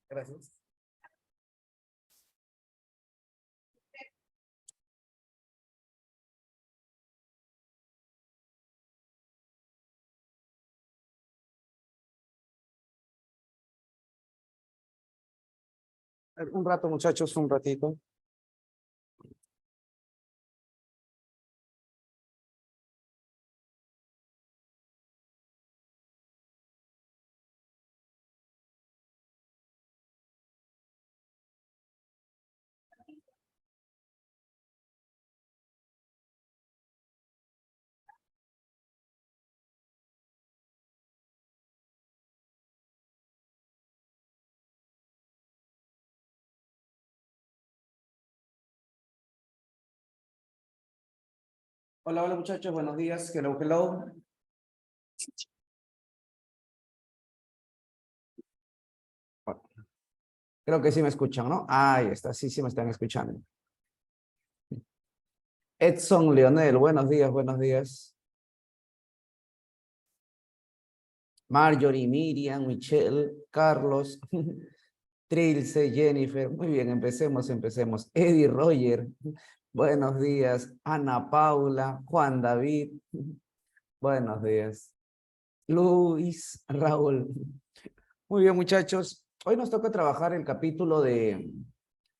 Gracias. Un rato, muchachos, un ratito. Hola, hola, muchachos, buenos días. Hello, hello. Creo que sí me escuchan, ¿no? Ahí está, sí, sí me están escuchando. Edson Leonel, buenos días, buenos días. Marjorie, Miriam, Michelle, Carlos, Trilce, Jennifer. Muy bien, empecemos. Eddie Roger, buenos días. Ana Paula, Juan David, buenos días. Luis, Raúl. Muy bien, muchachos. Hoy nos toca trabajar el capítulo de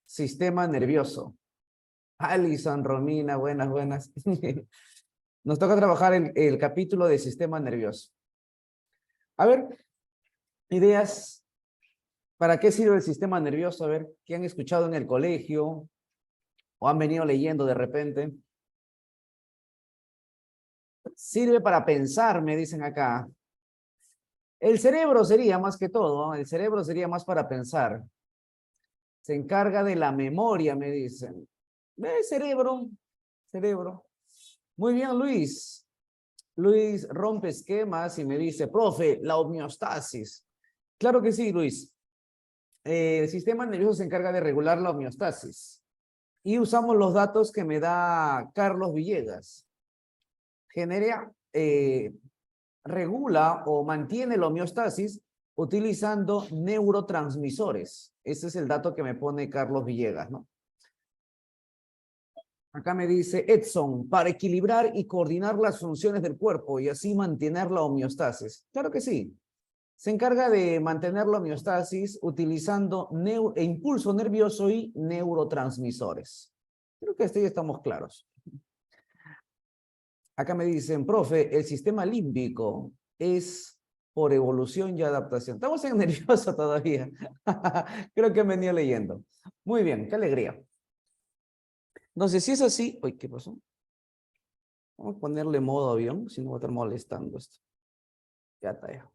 sistema nervioso. Alison, Romina, buenas, buenas. Nos toca trabajar el capítulo de sistema nervioso. A ver, ideas. ¿Para qué sirve el sistema nervioso? A ver, ¿qué han escuchado en el colegio o han venido leyendo de repente? Sirve para pensar, me dicen acá. El cerebro sería más que todo, ¿no? El cerebro sería más para pensar. Se encarga de la memoria, me dicen. Cerebro, cerebro. Muy bien, Luis. Luis rompe esquemas y me dice, profe, la homeostasis. Claro que sí, Luis. El sistema nervioso se encarga de regular la homeostasis. Y usamos los datos que me da Carlos Villegas. Genera, regula o mantiene la homeostasis utilizando neurotransmisores. Ese es el dato que me pone Carlos Villegas, ¿no? Acá me dice Edson, para equilibrar y coordinar las funciones del cuerpo y así mantener la homeostasis. Claro que sí. Se encarga de mantener la homeostasis utilizando impulso nervioso y neurotransmisores. Creo que hasta ahí estamos claros. Acá me dicen, profe, el sistema límbico es por evolución y adaptación. Estamos en nervioso todavía. Creo que he venido leyendo. Muy bien, qué alegría. Entonces, si es así, uy, ¿qué pasó? Vamos a ponerle modo avión, si no va a estar molestando esto. Ya está ya.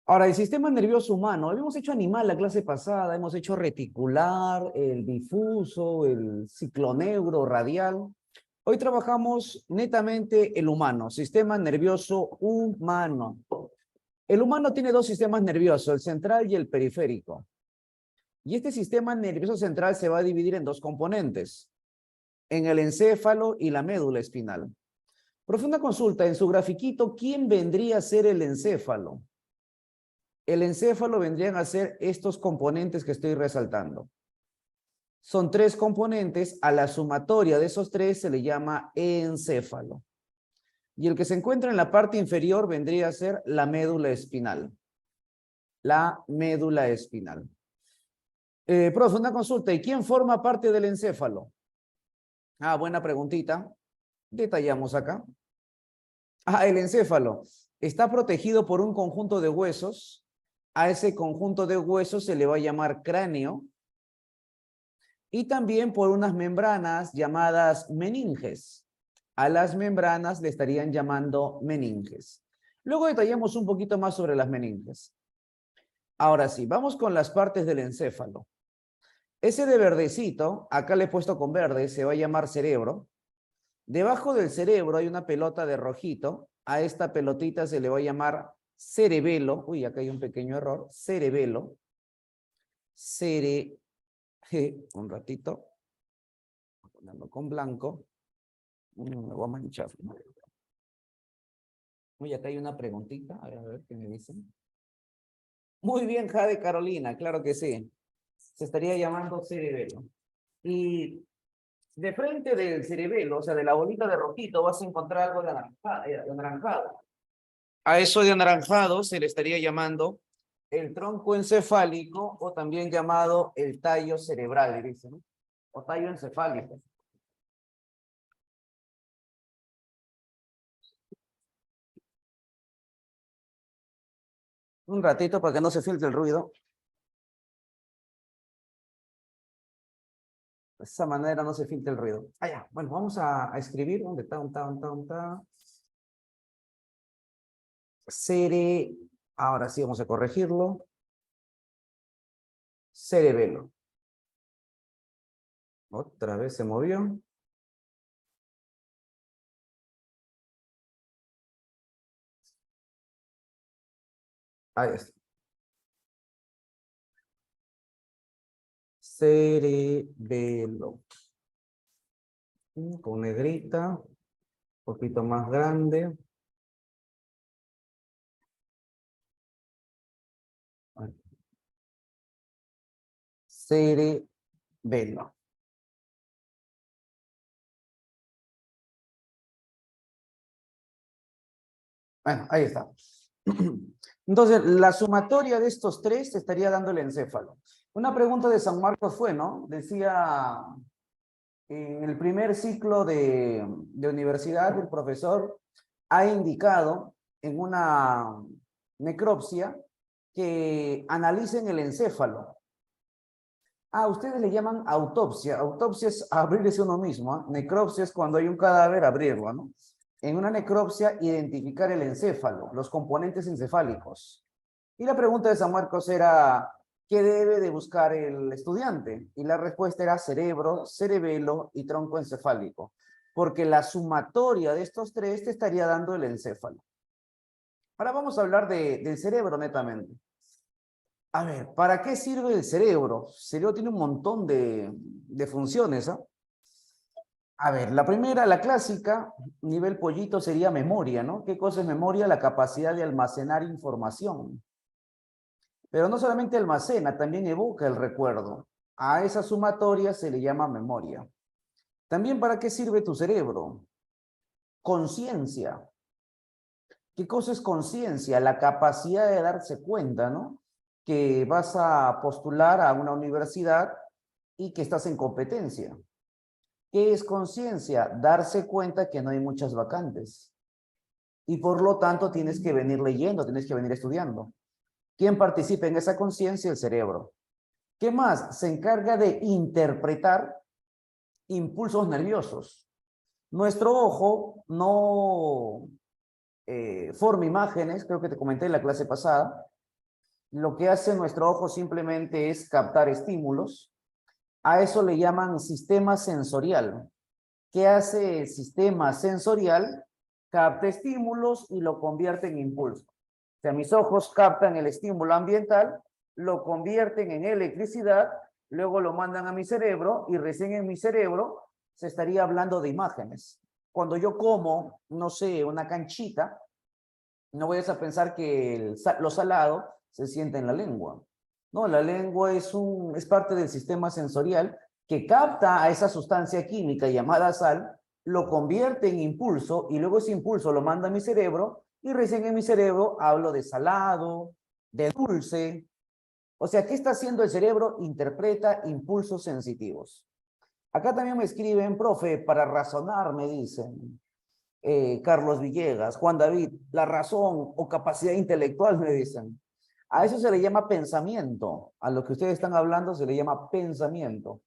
Ahora, el sistema nervioso humano, habíamos hecho animal la clase pasada, hemos hecho reticular, el difuso, el cicloneuro, radial. Hoy trabajamos netamente el humano, sistema nervioso humano. El humano tiene dos sistemas nerviosos, el central y el periférico. Y este sistema nervioso central se va a dividir en dos componentes, en el encéfalo y la médula espinal. Profunda consulta, en su grafiquito, ¿quién vendría a ser el encéfalo? El encéfalo vendrían a ser estos componentes que estoy resaltando. Son tres componentes, a la sumatoria de esos tres se le llama encéfalo. Y el que se encuentra en la parte inferior vendría a ser la médula espinal. La médula espinal. Profe, una consulta, ¿y quién forma parte del encéfalo? Ah, buena preguntita. Detallamos acá. Ah, el encéfalo está protegido por un conjunto de huesos. A ese conjunto de huesos se le va a llamar cráneo. Y también por unas membranas llamadas meninges. A las membranas le estarían llamando meninges. Luego detallamos un poquito más sobre las meninges. Ahora sí, vamos con las partes del encéfalo. Ese de verdecito, acá le he puesto con verde, se va a llamar cerebro. Debajo del cerebro hay una pelota de rojito. A esta pelotita se le va a llamar cerebelo. Uy, acá hay un pequeño error. Cerebelo. Un ratito. Voy a ponerlo con blanco. Me voy a manchar. Uy, acá hay una preguntita. A ver qué me dicen. Muy bien, Jade Carolina, claro que sí. Se estaría llamando cerebelo. Y de frente del cerebelo, o sea, de la bolita de rojito, vas a encontrar algo de anaranjado. A eso de anaranjado se le estaría llamando el tronco encefálico o también llamado el tallo cerebral, dicen, ¿no? O tallo encefálico. Un ratito para que no se filtre el ruido. De esa manera no se filtra el ruido. Ah, ya. Bueno, vamos a escribir. ¿Dónde está? ¿Dónde está? Cere. Ahora sí vamos a corregirlo. Cerebelo. Otra vez se movió. Ahí está. Cerebelo. Con negrita. Un poquito más grande. Cerebelo. Bueno, ahí está. Entonces, la sumatoria de estos tres te estaría dando el encéfalo. Una pregunta de San Marcos fue, ¿no? Decía, en el primer ciclo de universidad, el profesor ha indicado en una necropsia que analicen el encéfalo. Ah, ustedes le llaman autopsia. Autopsia es abrirse uno mismo, ¿eh? Necropsia es cuando hay un cadáver, abrirlo, ¿no? En una necropsia, identificar el encéfalo, los componentes encefálicos. Y la pregunta de San Marcos era, ¿qué debe de buscar el estudiante? Y la respuesta era cerebro, cerebelo y tronco encefálico. Porque la sumatoria de estos tres te estaría dando el encéfalo. Ahora vamos a hablar del cerebro netamente. A ver, ¿para qué sirve el cerebro? El cerebro tiene un montón de funciones, ¿ah? A ver, la primera, la clásica, nivel pollito, sería memoria, ¿no? ¿Qué cosa es memoria? La capacidad de almacenar información. Pero no solamente almacena, también evoca el recuerdo. A esa sumatoria se le llama memoria. También, ¿para qué sirve tu cerebro? Conciencia. ¿Qué cosa es conciencia? La capacidad de darse cuenta, ¿no? Que vas a postular a una universidad y que estás en competencia. ¿Qué es conciencia? Darse cuenta que no hay muchas vacantes. Y por lo tanto tienes que venir leyendo, tienes que venir estudiando. ¿Quién participa en esa conciencia? El cerebro. ¿Qué más? Se encarga de interpretar impulsos nerviosos. Nuestro ojo no forma imágenes, creo que te comenté en la clase pasada. Lo que hace nuestro ojo simplemente es captar estímulos. A eso le llaman sistema sensorial. ¿Qué hace el sistema sensorial? Capta estímulos y lo convierte en impulso. O sea, mis ojos captan el estímulo ambiental, lo convierten en electricidad, luego lo mandan a mi cerebro y recién en mi cerebro se estaría hablando de imágenes. Cuando yo como, no sé, una canchita, no vayas a pensar que lo salado se siente en la lengua. No, la lengua es parte del sistema sensorial que capta a esa sustancia química llamada sal, lo convierte en impulso y luego ese impulso lo manda a mi cerebro y recién en mi cerebro hablo de salado, de dulce. O sea, ¿qué está haciendo el cerebro? Interpreta impulsos sensitivos. Acá también me escriben, profe, para razonar, me dicen. Carlos Villegas, Juan David, la razón o capacidad intelectual, me dicen. A eso se le llama pensamiento. A lo que ustedes están hablando se le llama pensamiento.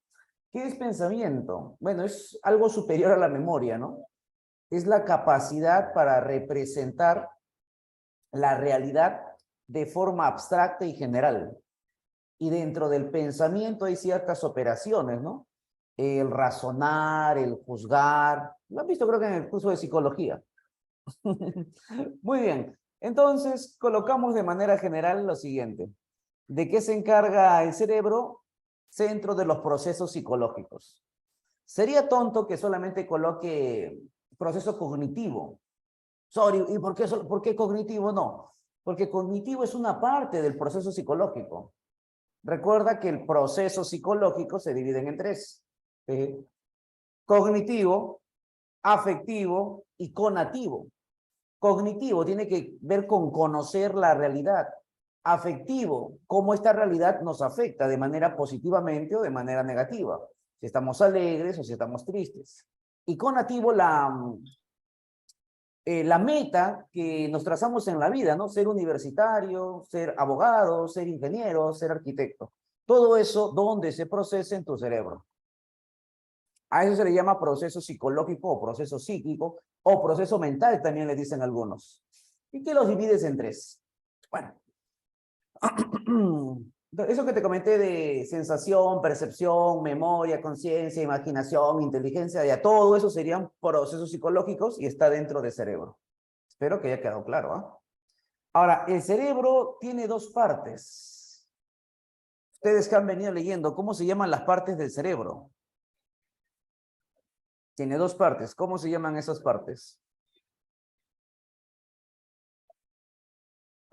¿Qué es pensamiento? Bueno, es algo superior a la memoria, ¿no? Es la capacidad para representar la realidad de forma abstracta y general. Y dentro del pensamiento hay ciertas operaciones, ¿no? El razonar, el juzgar. Lo han visto creo que en el curso de psicología. Muy bien. Entonces, colocamos de manera general lo siguiente. ¿De qué se encarga el cerebro? Centro de los procesos psicológicos. Sería tonto que solamente coloque proceso cognitivo. Sorry, ¿y por qué cognitivo? No. Porque cognitivo es una parte del proceso psicológico. Recuerda que el proceso psicológico se divide en tres. Cognitivo, afectivo y conativo. Cognitivo tiene que ver con conocer la realidad. Afectivo, cómo esta realidad nos afecta de manera positivamente o de manera negativa. Si estamos alegres o si estamos tristes. Y conativo, la meta que nos trazamos en la vida, ¿no? Ser universitario, ser abogado, ser ingeniero, ser arquitecto. Todo eso, ¿dónde se procesa en tu cerebro? A eso se le llama proceso psicológico o proceso psíquico o proceso mental, también le dicen algunos. ¿Y qué los divides en tres? Bueno, eso que te comenté de sensación, percepción, memoria, conciencia, imaginación, inteligencia, ya todo eso serían procesos psicológicos y está dentro del cerebro. Espero que haya quedado claro, ¿ah? Ahora, el cerebro tiene dos partes. Ustedes que han venido leyendo, ¿cómo se llaman las partes del cerebro? Tiene dos partes. ¿Cómo se llaman esas partes?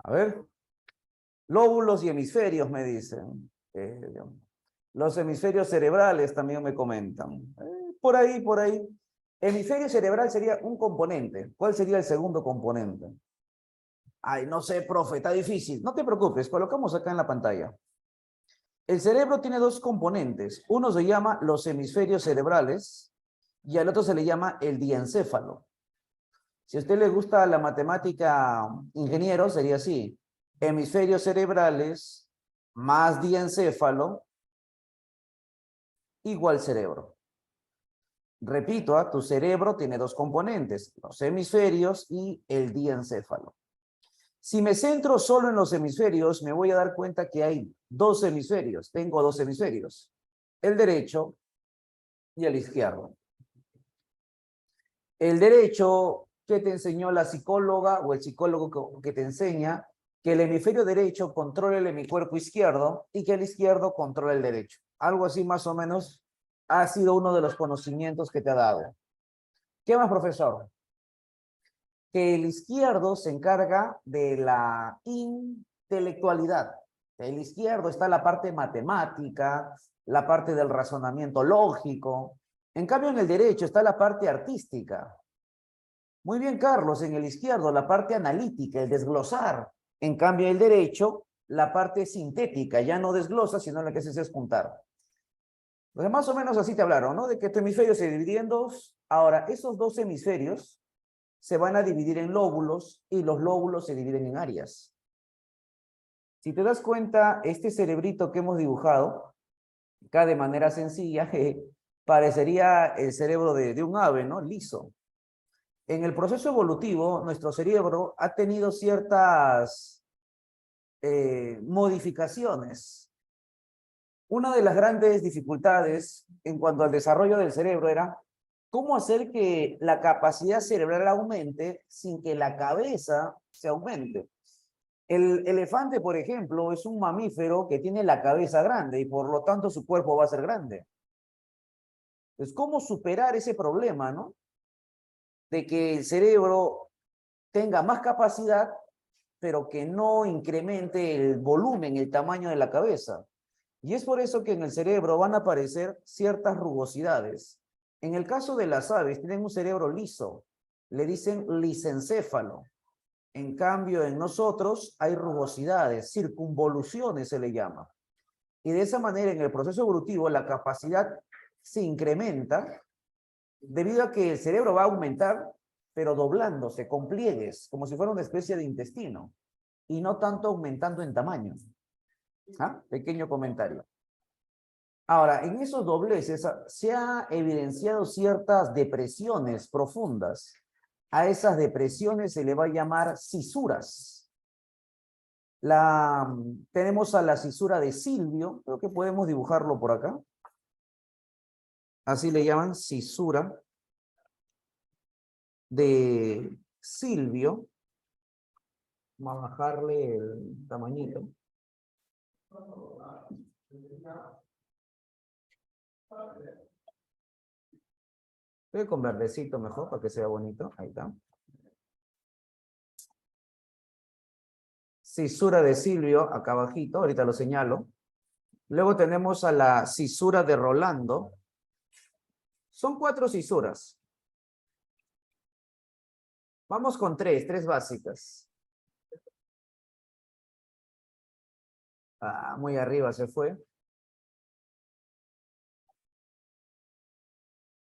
A ver. Lóbulos y hemisferios, me dicen. Los hemisferios cerebrales también me comentan. Por ahí, por ahí. Hemisferio cerebral sería un componente. ¿Cuál sería el segundo componente? Ay, no sé, profe, está difícil. No te preocupes, colocamos acá en la pantalla. El cerebro tiene dos componentes. Uno se llama los hemisferios cerebrales y al otro se le llama el diencéfalo. Si a usted le gusta la matemática ingeniero, sería así. Hemisferios cerebrales más diencéfalo igual cerebro. Repito, tu cerebro tiene dos componentes, los hemisferios y el diencéfalo. Si me centro solo en los hemisferios, me voy a dar cuenta que hay dos hemisferios. Tengo dos hemisferios, el derecho y el izquierdo. El derecho, que te enseñó la psicóloga o el psicólogo que te enseña que el hemisferio derecho controla el hemicuerpo izquierdo y que el izquierdo controla el derecho. Algo así más o menos ha sido uno de los conocimientos que te ha dado. ¿Qué más, profesor? Que el izquierdo se encarga de la intelectualidad. El izquierdo está la parte matemática, la parte del razonamiento lógico. En cambio, en el derecho está la parte artística. Muy bien, Carlos, en el izquierdo la parte analítica, el desglosar. En cambio, el derecho, la parte sintética, ya no desglosa, sino la que se hace es juntar. Entonces, más o menos así te hablaron, ¿no? De que tu hemisferio se divide en dos. Ahora, esos dos hemisferios se van a dividir en lóbulos y los lóbulos se dividen en áreas. Si te das cuenta, este cerebrito que hemos dibujado, acá de manera sencilla, parecería el cerebro de un ave, ¿no? Liso. En el proceso evolutivo, nuestro cerebro ha tenido ciertas modificaciones. Una de las grandes dificultades en cuanto al desarrollo del cerebro era cómo hacer que la capacidad cerebral aumente sin que la cabeza se aumente. El elefante, por ejemplo, es un mamífero que tiene la cabeza grande y por lo tanto su cuerpo va a ser grande. Entonces, ¿cómo superar ese problema, no? De que el cerebro tenga más capacidad, pero que no incremente el volumen, el tamaño de la cabeza. Y es por eso que en el cerebro van a aparecer ciertas rugosidades. En el caso de las aves, tienen un cerebro liso, le dicen lisencéfalo. En cambio, en nosotros hay rugosidades, circunvoluciones se le llama. Y de esa manera, en el proceso evolutivo, la capacidad se incrementa debido a que el cerebro va a aumentar, pero doblándose, con pliegues, como si fuera una especie de intestino, y no tanto aumentando en tamaño. ¿Ah? Pequeño comentario. Ahora, en esos dobleces se ha evidenciado ciertas depresiones profundas. A esas depresiones se le va a llamar cisuras. Tenemos a la cisura de Silvio, creo que podemos dibujarlo por acá. Así le llaman cisura de Silvio. Vamos a bajarle el tamañito. Voy con verdecito mejor para que sea bonito. Ahí está. cisura de Silvio, acá abajito, ahorita lo señalo. Luego tenemos a la cisura de Rolando. Son 4 cisuras. Vamos con tres básicas. Ah, muy arriba se fue.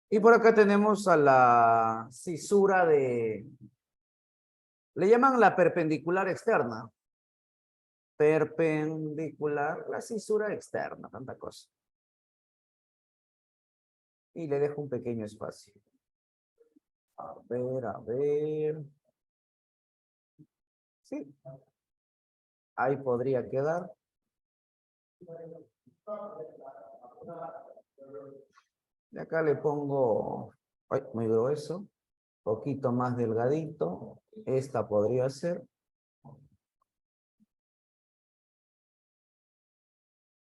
Y por acá tenemos a la cisura de... Le llaman la perpendicular externa. Perpendicular, la cisura externa, tanta cosa. Y le dejo un pequeño espacio. A ver, a ver. Sí, ahí podría quedar. Y acá le pongo, ay, muy grueso, poquito más delgadito. Esta podría ser.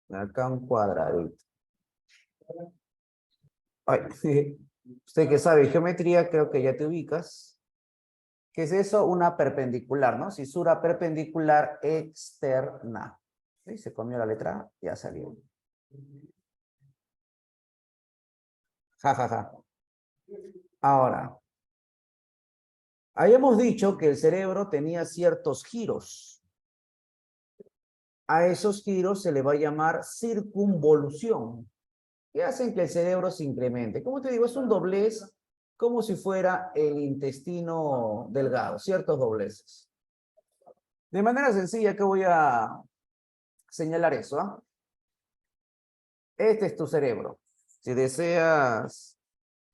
Acá un cuadradito. Ay, usted que sabe geometría, creo que ya te ubicas. ¿Qué es eso? Una perpendicular, ¿no? Cisura perpendicular externa. ¿Sí? Se comió la letra, ya salió. Ja, ja, ja. Ahora, habíamos dicho que el cerebro tenía ciertos giros. A esos giros se le va a llamar circunvolución, que hacen que el cerebro se incremente. Como te digo, es un doblez como si fuera el intestino delgado, ciertos dobleces. De manera sencilla que voy a señalar eso, ¿ah? Este es tu cerebro. Si deseas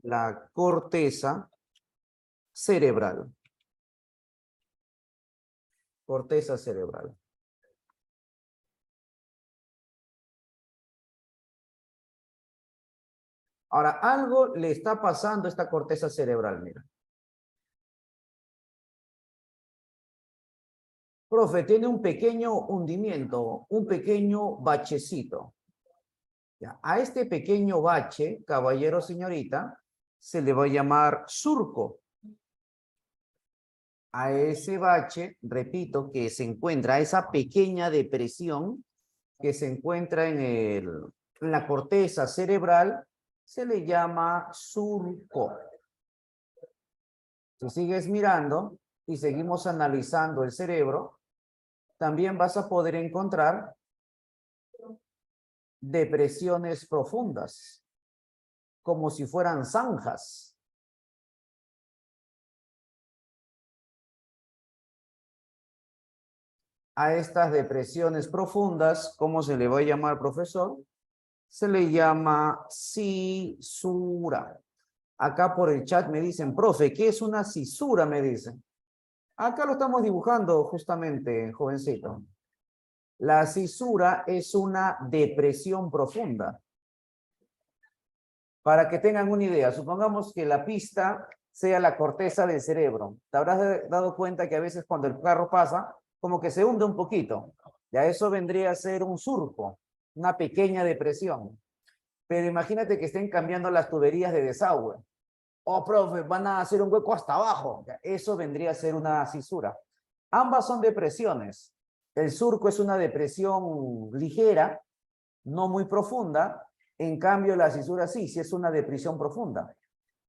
la corteza cerebral. Corteza cerebral. Ahora, algo le está pasando a esta corteza cerebral, mira. Profe, tiene un pequeño hundimiento, un pequeño bachecito. Ya, a este pequeño bache, caballero, señorita, se le va a llamar surco. A ese bache, repito, que se encuentra, a esa pequeña depresión que se encuentra en la corteza cerebral, se le llama surco. Si sigues mirando y seguimos analizando el cerebro, también vas a poder encontrar depresiones profundas, como si fueran zanjas. A estas depresiones profundas, ¿cómo se le va a llamar, profesor? Se le llama cisura. Acá por el chat me dicen, profe, ¿qué es una cisura? Me dicen. Acá lo estamos dibujando justamente, jovencito. La cisura es una depresión profunda. Para que tengan una idea, supongamos que la pista sea la corteza del cerebro. Te habrás dado cuenta que a veces cuando el carro pasa, como que se hunde un poquito. Ya eso vendría a ser un surco, una pequeña depresión. Pero imagínate que estén cambiando las tuberías de desagüe. Oh, profe, van a hacer un hueco hasta abajo. Eso vendría a ser una cisura. Ambas son depresiones. El surco es una depresión ligera, no muy profunda. En cambio, la cisura sí es una depresión profunda.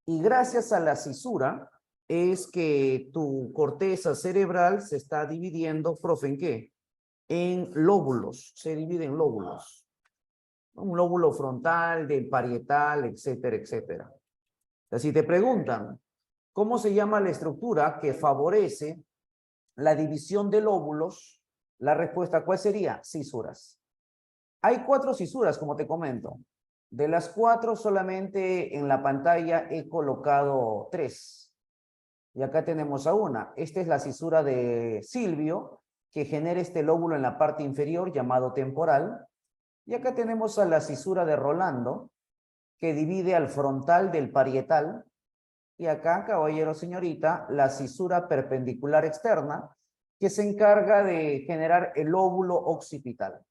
Y gracias a la cisura es que tu corteza cerebral se está dividiendo, profe, ¿en qué? En lóbulos. Se divide en lóbulos. Un lóbulo frontal, del parietal, etcétera, etcétera. Entonces, si te preguntan, ¿cómo se llama la estructura que favorece la división de lóbulos? La respuesta, ¿cuál sería? Cisuras. Hay 4 cisuras, como te comento. De las 4, solamente en la pantalla he colocado 3. Y acá tenemos a una. Esta es la cisura de Silvio, que genera este lóbulo en la parte inferior llamado temporal. Y acá tenemos a la cisura de Rolando, que divide al frontal del parietal. Y acá, caballero, señorita, la cisura perpendicular externa, que se encarga de generar el lóbulo occipital.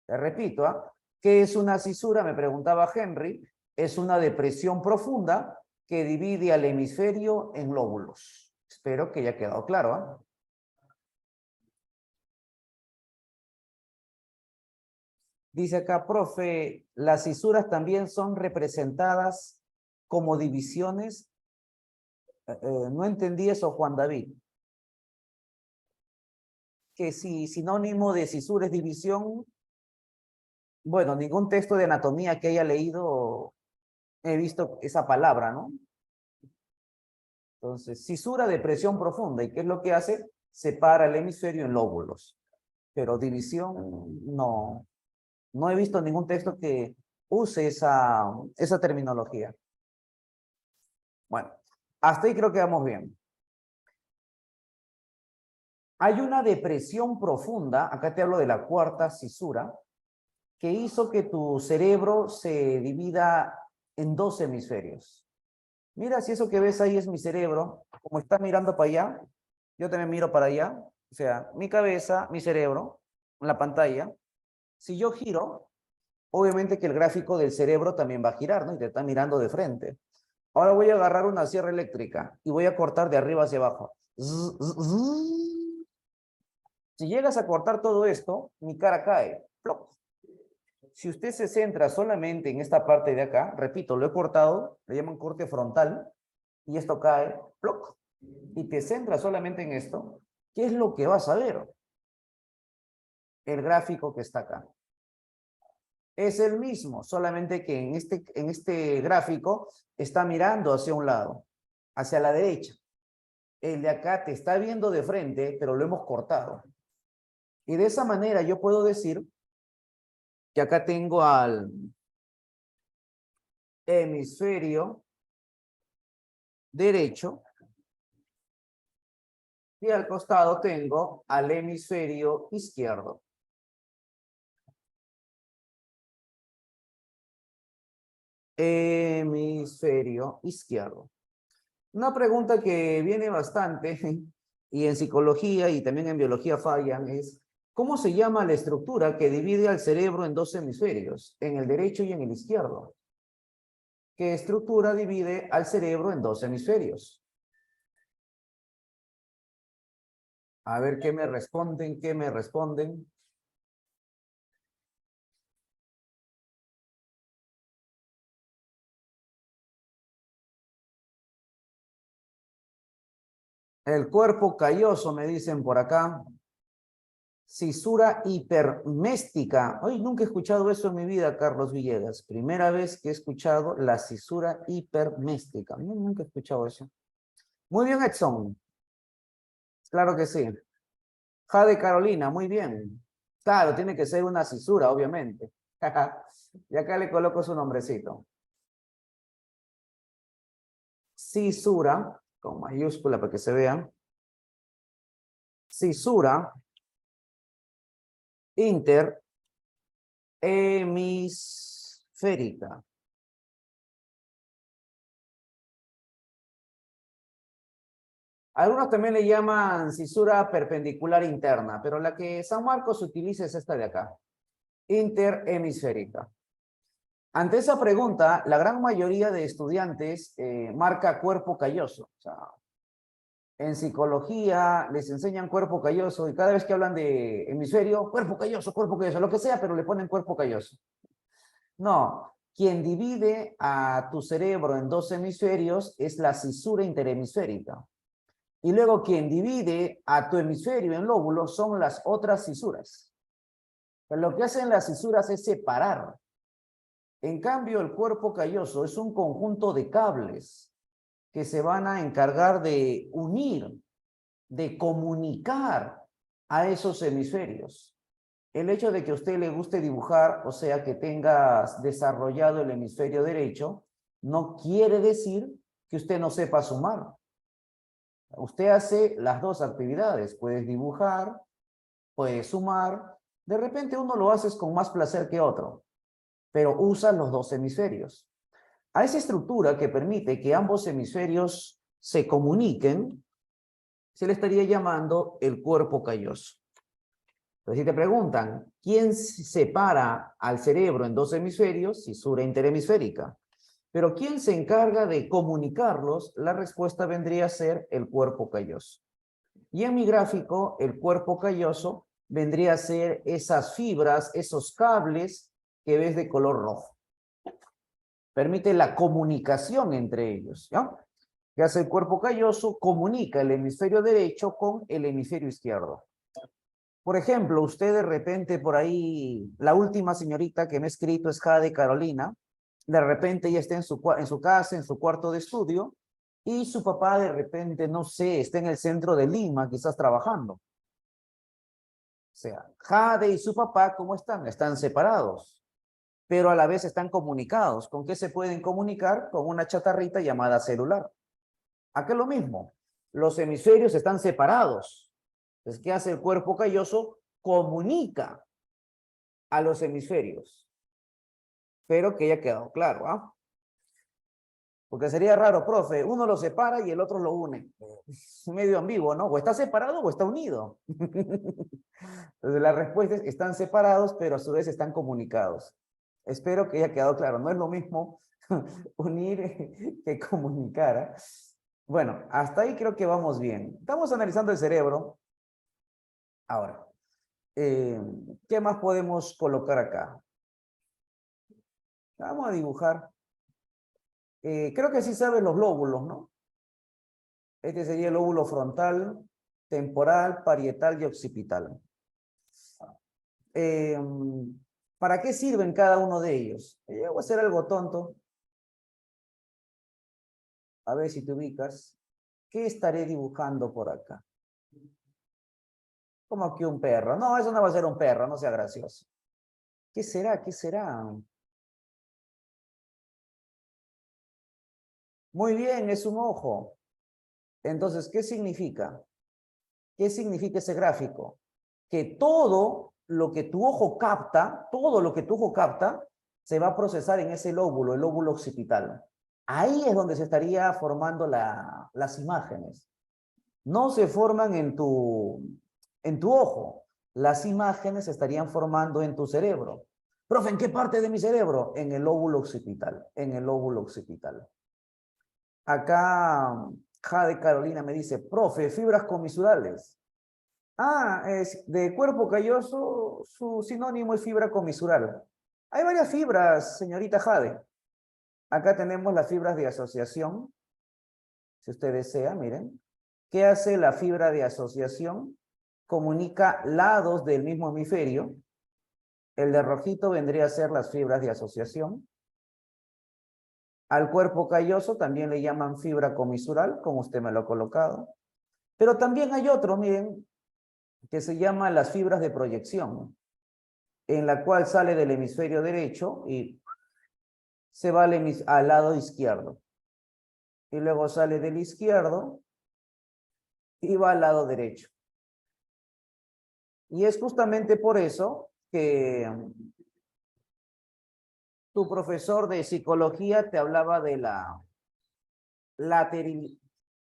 Te repito, ¿ah? ¿Qué es una cisura? Me preguntaba Henry. Es una depresión profunda que divide al hemisferio en lóbulos. Espero que haya quedado claro, ¿ah? Dice acá, profe, las cisuras también son representadas como divisiones. No entendí eso, Juan David. Que si sinónimo de cisura es división, bueno, ningún texto de anatomía que haya leído he visto esa palabra, ¿no? Entonces, cisura de presión profunda. ¿Y qué es lo que hace? Separa el hemisferio en lóbulos. Pero división, no. No he visto ningún texto que use esa terminología. Bueno, hasta ahí creo que vamos bien. Hay una depresión profunda, acá te hablo de la cuarta cisura, que hizo que tu cerebro se divida en dos hemisferios. Mira, si eso que ves ahí es mi cerebro, como está mirando para allá, yo también miro para allá, o sea, mi cabeza, mi cerebro, en la pantalla. Si yo giro, obviamente que el gráfico del cerebro también va a girar, ¿no? Y te está mirando de frente. Ahora voy a agarrar una sierra eléctrica y voy a cortar de arriba hacia abajo. Si llegas a cortar todo esto, mi cara cae. ¡Plop! Si usted se centra solamente en esta parte de acá, repito, lo he cortado, le llaman corte frontal, y esto cae, ¡ploc! Y te centras solamente en esto, ¿qué es lo que vas a ver? El gráfico que está acá. Es el mismo, solamente que en este gráfico está mirando hacia un lado, hacia la derecha. El de acá te está viendo de frente, pero lo hemos cortado. Y de esa manera yo puedo decir que acá tengo al hemisferio derecho y al costado tengo al hemisferio izquierdo. Hemisferio izquierdo. Una pregunta que viene bastante y en psicología y también en biología fallan es ¿cómo se llama la estructura que divide al cerebro en dos hemisferios, en el derecho y en el izquierdo? ¿Qué estructura divide al cerebro en dos hemisferios? A ver qué me responden, qué me responden. El cuerpo calloso, me dicen por acá. Cisura hiperméstica. Ay, nunca he escuchado eso en mi vida, Carlos Villegas. Primera vez que he escuchado la cisura hiperméstica. No, nunca he escuchado eso. Muy bien, Edson. Claro que sí. Jade Carolina, muy bien. Claro, tiene que ser una cisura, obviamente. Y acá le coloco su nombrecito. Cisura, con mayúscula para que se vean. Cisura interhemisférica. Algunos también le llaman cisura perpendicular interna, pero la que San Marcos utiliza es esta de acá, interhemisférica. Ante esa pregunta, la gran mayoría de estudiantes marca cuerpo calloso. O sea, en psicología les enseñan cuerpo calloso y cada vez que hablan de hemisferio, cuerpo calloso, lo que sea, pero le ponen cuerpo calloso. No, quien divide a tu cerebro en dos hemisferios es la cisura interhemisférica. Y luego quien divide a tu hemisferio en lóbulos son las otras cisuras. Pero lo que hacen las cisuras es separar. En cambio, el cuerpo calloso es un conjunto de cables que se van a encargar de unir, de comunicar a esos hemisferios. El hecho de que a usted le guste dibujar, o sea, que tengas desarrollado el hemisferio derecho, no quiere decir que usted no sepa sumar. Usted hace las dos actividades, puedes dibujar, puedes sumar, de repente uno lo haces con más placer que otro, pero usa los dos hemisferios. A esa estructura que permite que ambos hemisferios se comuniquen, se le estaría llamando el cuerpo calloso. Entonces, si te preguntan, ¿quién separa al cerebro en dos hemisferios? Cisura interhemisférica. Pero ¿quién se encarga de comunicarlos? La respuesta vendría a ser el cuerpo calloso. Y en mi gráfico, el cuerpo calloso vendría a ser esas fibras, esos cables que ves de color rojo. Permite la comunicación entre ellos, ¿ya? ¿Qué hace el cuerpo calloso? Comunica el hemisferio derecho con el hemisferio izquierdo. Por ejemplo, usted de repente por ahí, la última señorita que me ha escrito es Jade Carolina, de repente ella está en su casa, en su cuarto de estudio, y su papá de repente, no sé, está en el centro de Lima, quizás trabajando. O sea, Jade y su papá, ¿cómo están? Están separados, pero a la vez están comunicados. ¿Con qué se pueden comunicar? Con una chatarrita llamada celular. Acá es lo mismo. Los hemisferios están separados. Entonces, ¿qué hace el cuerpo calloso? Comunica a los hemisferios. Pero que haya quedado claro, ¿ah? Porque sería raro, profe, uno lo separa y el otro lo une. Es medio ambiguo, ¿no? O está separado o está unido. Entonces, la respuesta es, están separados, pero a su vez están comunicados. Espero que haya quedado claro. No es lo mismo unir que comunicar, ¿eh? Bueno, hasta ahí creo que vamos bien. Estamos analizando el cerebro. Ahora, ¿qué más podemos colocar acá? Vamos a dibujar. Creo que sí sabes los lóbulos, ¿no? Este sería el lóbulo frontal, temporal, parietal y occipital. Eh, ¿Para qué sirven cada uno de ellos? Voy a hacer algo tonto. A ver si te ubicas. ¿Qué estaré dibujando por acá? Como que un perro. No, eso no va a ser un perro, no sea gracioso. ¿Qué será? ¿Qué será? Muy bien, es un ojo. Entonces, ¿qué significa? ¿Qué significa ese gráfico? Que todo lo que tu ojo capta, todo lo que tu ojo capta, se va a procesar en ese lóbulo, el lóbulo occipital. Ahí es donde se estaría formando las imágenes. No se forman en tu ojo. Las imágenes se estarían formando en tu cerebro. Profe, ¿en qué parte de mi cerebro? En el lóbulo occipital, en el lóbulo occipital. Acá Jade Carolina me dice, profe, fibras comisurales. Ah, es de cuerpo calloso, su sinónimo es fibra comisural. Hay varias fibras, señorita Jade. Acá tenemos las fibras de asociación. Si usted desea, miren. ¿Qué hace la fibra de asociación? Comunica lados del mismo hemisferio. El de rojito vendría a ser las fibras de asociación. Al cuerpo calloso también le llaman fibra comisural, como usted me lo ha colocado. Pero también hay otro, miren, que se llama las fibras de proyección, en la cual sale del hemisferio derecho y se va al lado izquierdo. Y luego sale del izquierdo y va al lado derecho. Y es justamente por eso que tu profesor de psicología te hablaba de la lateral,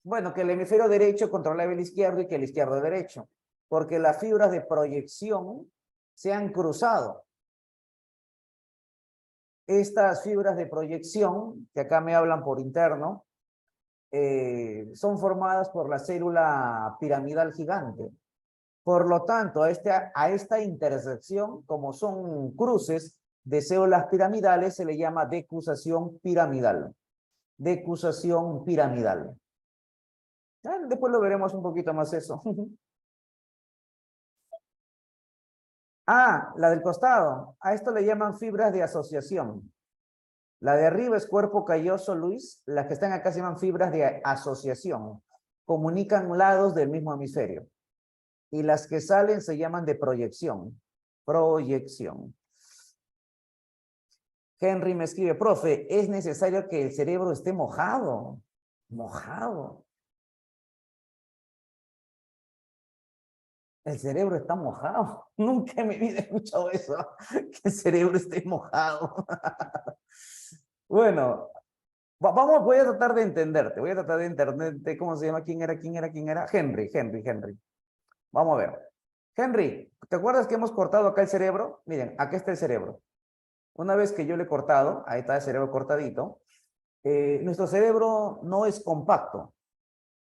bueno, que el hemisferio derecho controlaba el izquierdo y que el izquierdo derecho, porque las fibras de proyección se han cruzado. Estas fibras de proyección, que acá me hablan por interno, son formadas por la célula piramidal gigante. Por lo tanto, a esta intersección, como son cruces de células piramidales, se le llama decusación piramidal. Decusación piramidal. Después lo veremos un poquito más eso. Ah, la del costado. A esto le llaman fibras de asociación. La de arriba es cuerpo calloso, Luis. Las que están acá se llaman fibras de asociación. Comunican lados del mismo hemisferio. Y las que salen se llaman de proyección. Proyección. Henry me escribe, profe, es necesario que el cerebro esté mojado. Mojado. El cerebro está mojado. Nunca en mi vida he escuchado eso. Que el cerebro esté mojado. Bueno, voy a tratar de entenderte. Voy a tratar de entenderte. ¿Cómo se llama? ¿Quién era? ¿Quién era? ¿Quién era? Henry. Vamos a ver. Henry, ¿te acuerdas que hemos cortado acá el cerebro? Miren, acá está el cerebro. Una vez que yo le he cortado, ahí está el cerebro cortadito, nuestro cerebro no es compacto,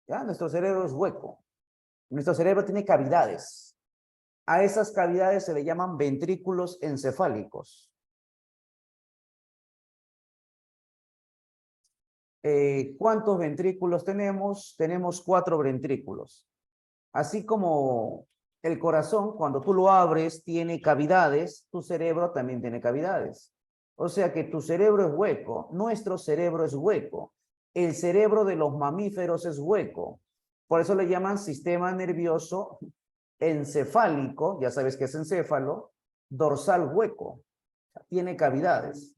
¿ya? Nuestro cerebro es hueco. Nuestro cerebro tiene cavidades. A esas cavidades se le llaman ventrículos encefálicos. ¿Cuántos ventrículos tenemos? Tenemos 4 ventrículos. Así como el corazón, cuando tú lo abres, tiene cavidades, tu cerebro también tiene cavidades. O sea que tu cerebro es hueco, nuestro cerebro es hueco, el cerebro de los mamíferos es hueco. Por eso le llaman sistema nervioso encefálico, ya sabes que es encéfalo, dorsal hueco, tiene cavidades.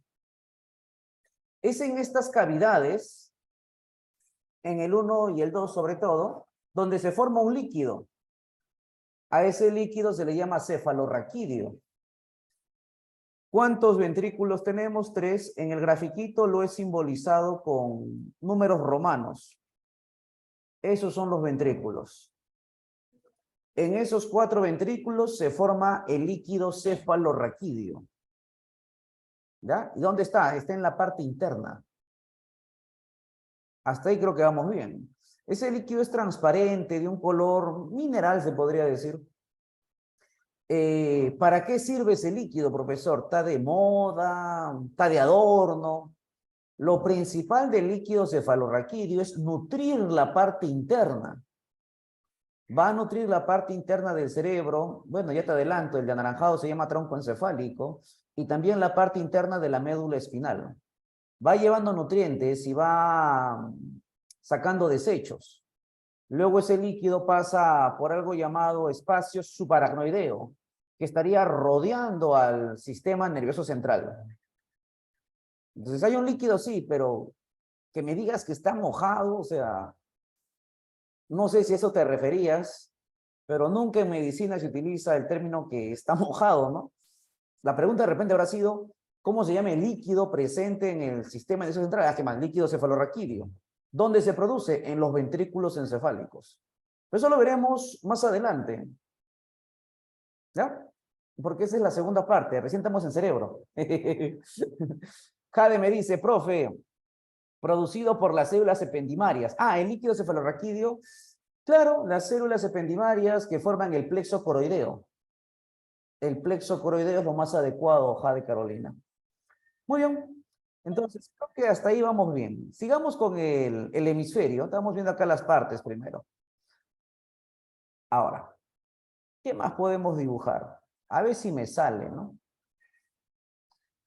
Es en estas cavidades, en el 1 y el 2 sobre todo, donde se forma un líquido. A ese líquido se le llama cefalorraquídeo. ¿Cuántos ventrículos tenemos? 3. En el grafiquito lo he simbolizado con números romanos. Esos son los ventrículos. En esos 4 ventrículos se forma el líquido cefalorraquídeo. ¿Ya? ¿Y dónde está? Está en la parte interna. Hasta ahí creo que vamos bien. Ese líquido es transparente, de un color mineral, se podría decir. ¿Para qué sirve ese líquido, profesor? ¿Está de moda? ¿Está de adorno? Lo principal del líquido cefalorraquídeo es nutrir la parte interna. Va a nutrir la parte interna del cerebro. Bueno, ya te adelanto, el de anaranjado se llama tronco encefálico. Y también la parte interna de la médula espinal. Va llevando nutrientes y va sacando desechos. Luego ese líquido pasa por algo llamado espacio subaracnoideo, que estaría rodeando al sistema nervioso central. Entonces hay un líquido, sí, pero que me digas que está mojado, o sea, no sé si a eso te referías, pero nunca en medicina se utiliza el término que está mojado, ¿no? La pregunta de repente habrá sido, ¿cómo se llama el líquido presente en el sistema nervioso central? Ah, ¿qué más? Líquido cefalorraquídeo. ¿Dónde se produce? En los ventrículos encefálicos. Eso lo veremos más adelante. ¿Ya? Porque esa es la segunda parte. Recién estamos en cerebro. Jade me dice, profe, producido por las células ependimarias. Ah, el líquido cefalorraquídeo. Claro, las células ependimarias que forman el plexo coroideo. El plexo coroideo es lo más adecuado, Jade Carolina. Muy bien. Entonces, creo que hasta ahí vamos bien. Sigamos con el hemisferio. Estamos viendo acá las partes primero. Ahora, ¿qué más podemos dibujar? A ver si me sale, ¿no?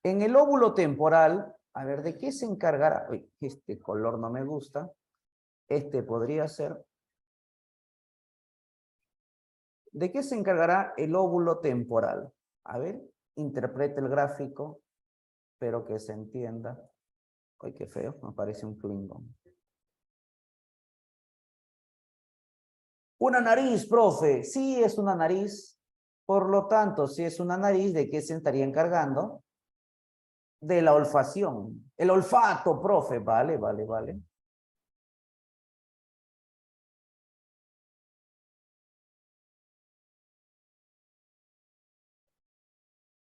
En el óvulo temporal, a ver, ¿de qué se encargará? Uy, este color no me gusta. Este podría ser. ¿De qué se encargará el óvulo temporal? A ver, interprete el gráfico, pero que se entienda. Ay, qué feo, me parece un Klingon. Una nariz, profe. Sí, es una nariz. Por lo tanto, si es una nariz, ¿de qué se estaría encargando? De la olfacción. El olfato, profe. Vale, vale, vale.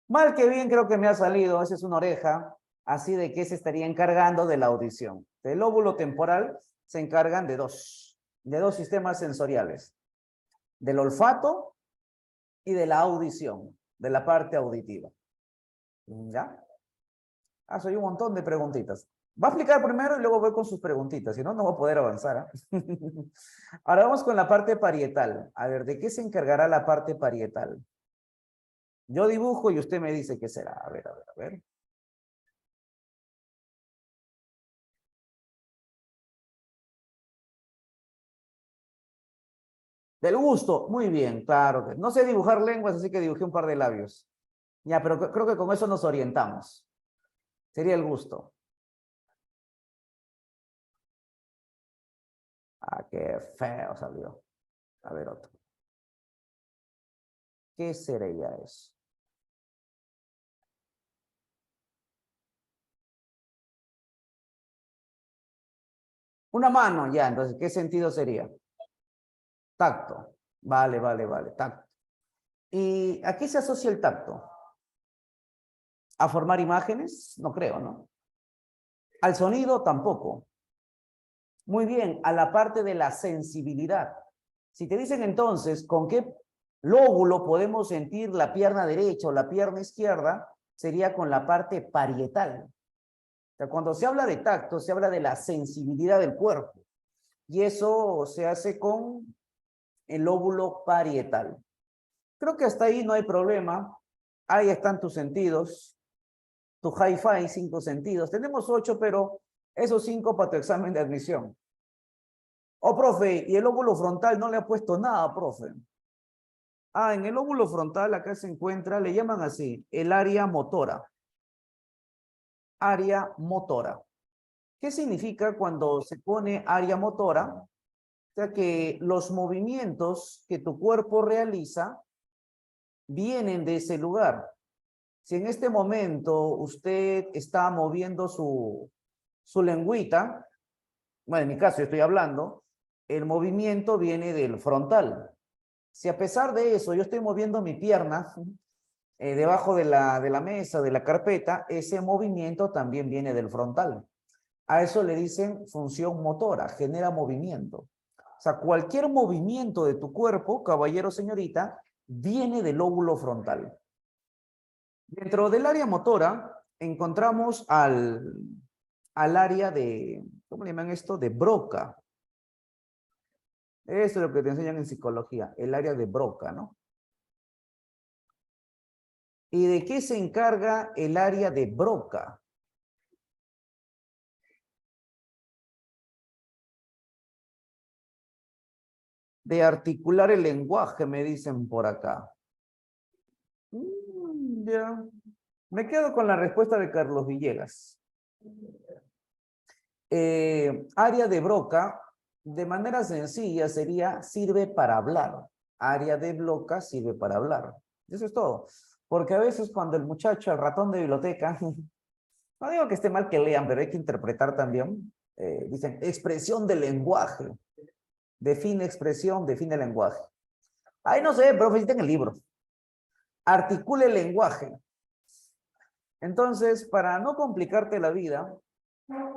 Mal que bien creo que me ha salido. Esa es una oreja. Así de que se estaría encargando de la audición. El lóbulo temporal se encargan de dos sistemas sensoriales. Del olfato y de la audición, de la parte auditiva. ¿Ya? Ah, soy un montón de preguntitas. Va a explicar primero y luego voy con sus preguntitas, si no, no voy a poder avanzar. Ahora vamos con la parte parietal. A ver, ¿de qué se encargará la parte parietal? Yo dibujo y usted me dice qué será. A ver, a ver, a ver. Del gusto, muy bien, claro. No sé dibujar lenguas, así que dibujé un par de labios. Ya, pero creo que con eso nos orientamos. Sería el gusto. Ah, qué feo salió. A ver otro. ¿Qué sería eso? Una mano, ya, entonces, ¿qué sentido sería? Tacto. Vale, vale, vale, tacto. ¿Y a qué se asocia el tacto? ¿A formar imágenes? No creo, ¿no? Al sonido tampoco. Muy bien, a la parte de la sensibilidad. Si te dicen entonces, Lóbulo, podemos sentir la pierna derecha o la pierna izquierda, sería con la parte parietal. O sea, cuando se habla de tacto, se habla de la sensibilidad del cuerpo. Y eso se hace con el lóbulo parietal. Creo que hasta ahí no hay problema. Ahí están tus sentidos. Tu hi-fi, 5 sentidos. Tenemos 8, pero esos 5 para tu examen de admisión. Oh, profe, ¿y el lóbulo frontal no le ha puesto nada, profe? Ah, en el lóbulo frontal acá se encuentra, le llaman así, el área motora. Área motora. ¿Qué significa cuando se pone área motora? O sea que los movimientos que tu cuerpo realiza vienen de ese lugar. Si en este momento usted está moviendo su lengüita, bueno, en mi caso yo estoy hablando, el movimiento viene del frontal. Si a pesar de eso yo estoy moviendo mi pierna debajo de la mesa, de la carpeta, ese movimiento también viene del frontal. A eso le dicen función motora, genera movimiento. O sea, cualquier movimiento de tu cuerpo, caballero, señorita, viene del lóbulo frontal. Dentro del área motora encontramos al área de, ¿cómo le llaman esto? De Broca. Eso es lo que te enseñan en psicología, el área de Broca, ¿no? ¿Y de qué se encarga el área de Broca? De articular el lenguaje, me dicen por acá. Ya. Me quedo con la respuesta de Carlos Villegas. Área de Broca, de manera sencilla, sería sirve para hablar. Área de Broca sirve para hablar. Eso es todo. Porque a veces cuando el muchacho, el ratón de biblioteca, no digo que esté mal que lean, pero hay que interpretar también. Dicen, expresión del lenguaje. Define expresión, define lenguaje. Ahí no sé, pero en el libro. Articule el lenguaje. Entonces, para no complicarte la vida,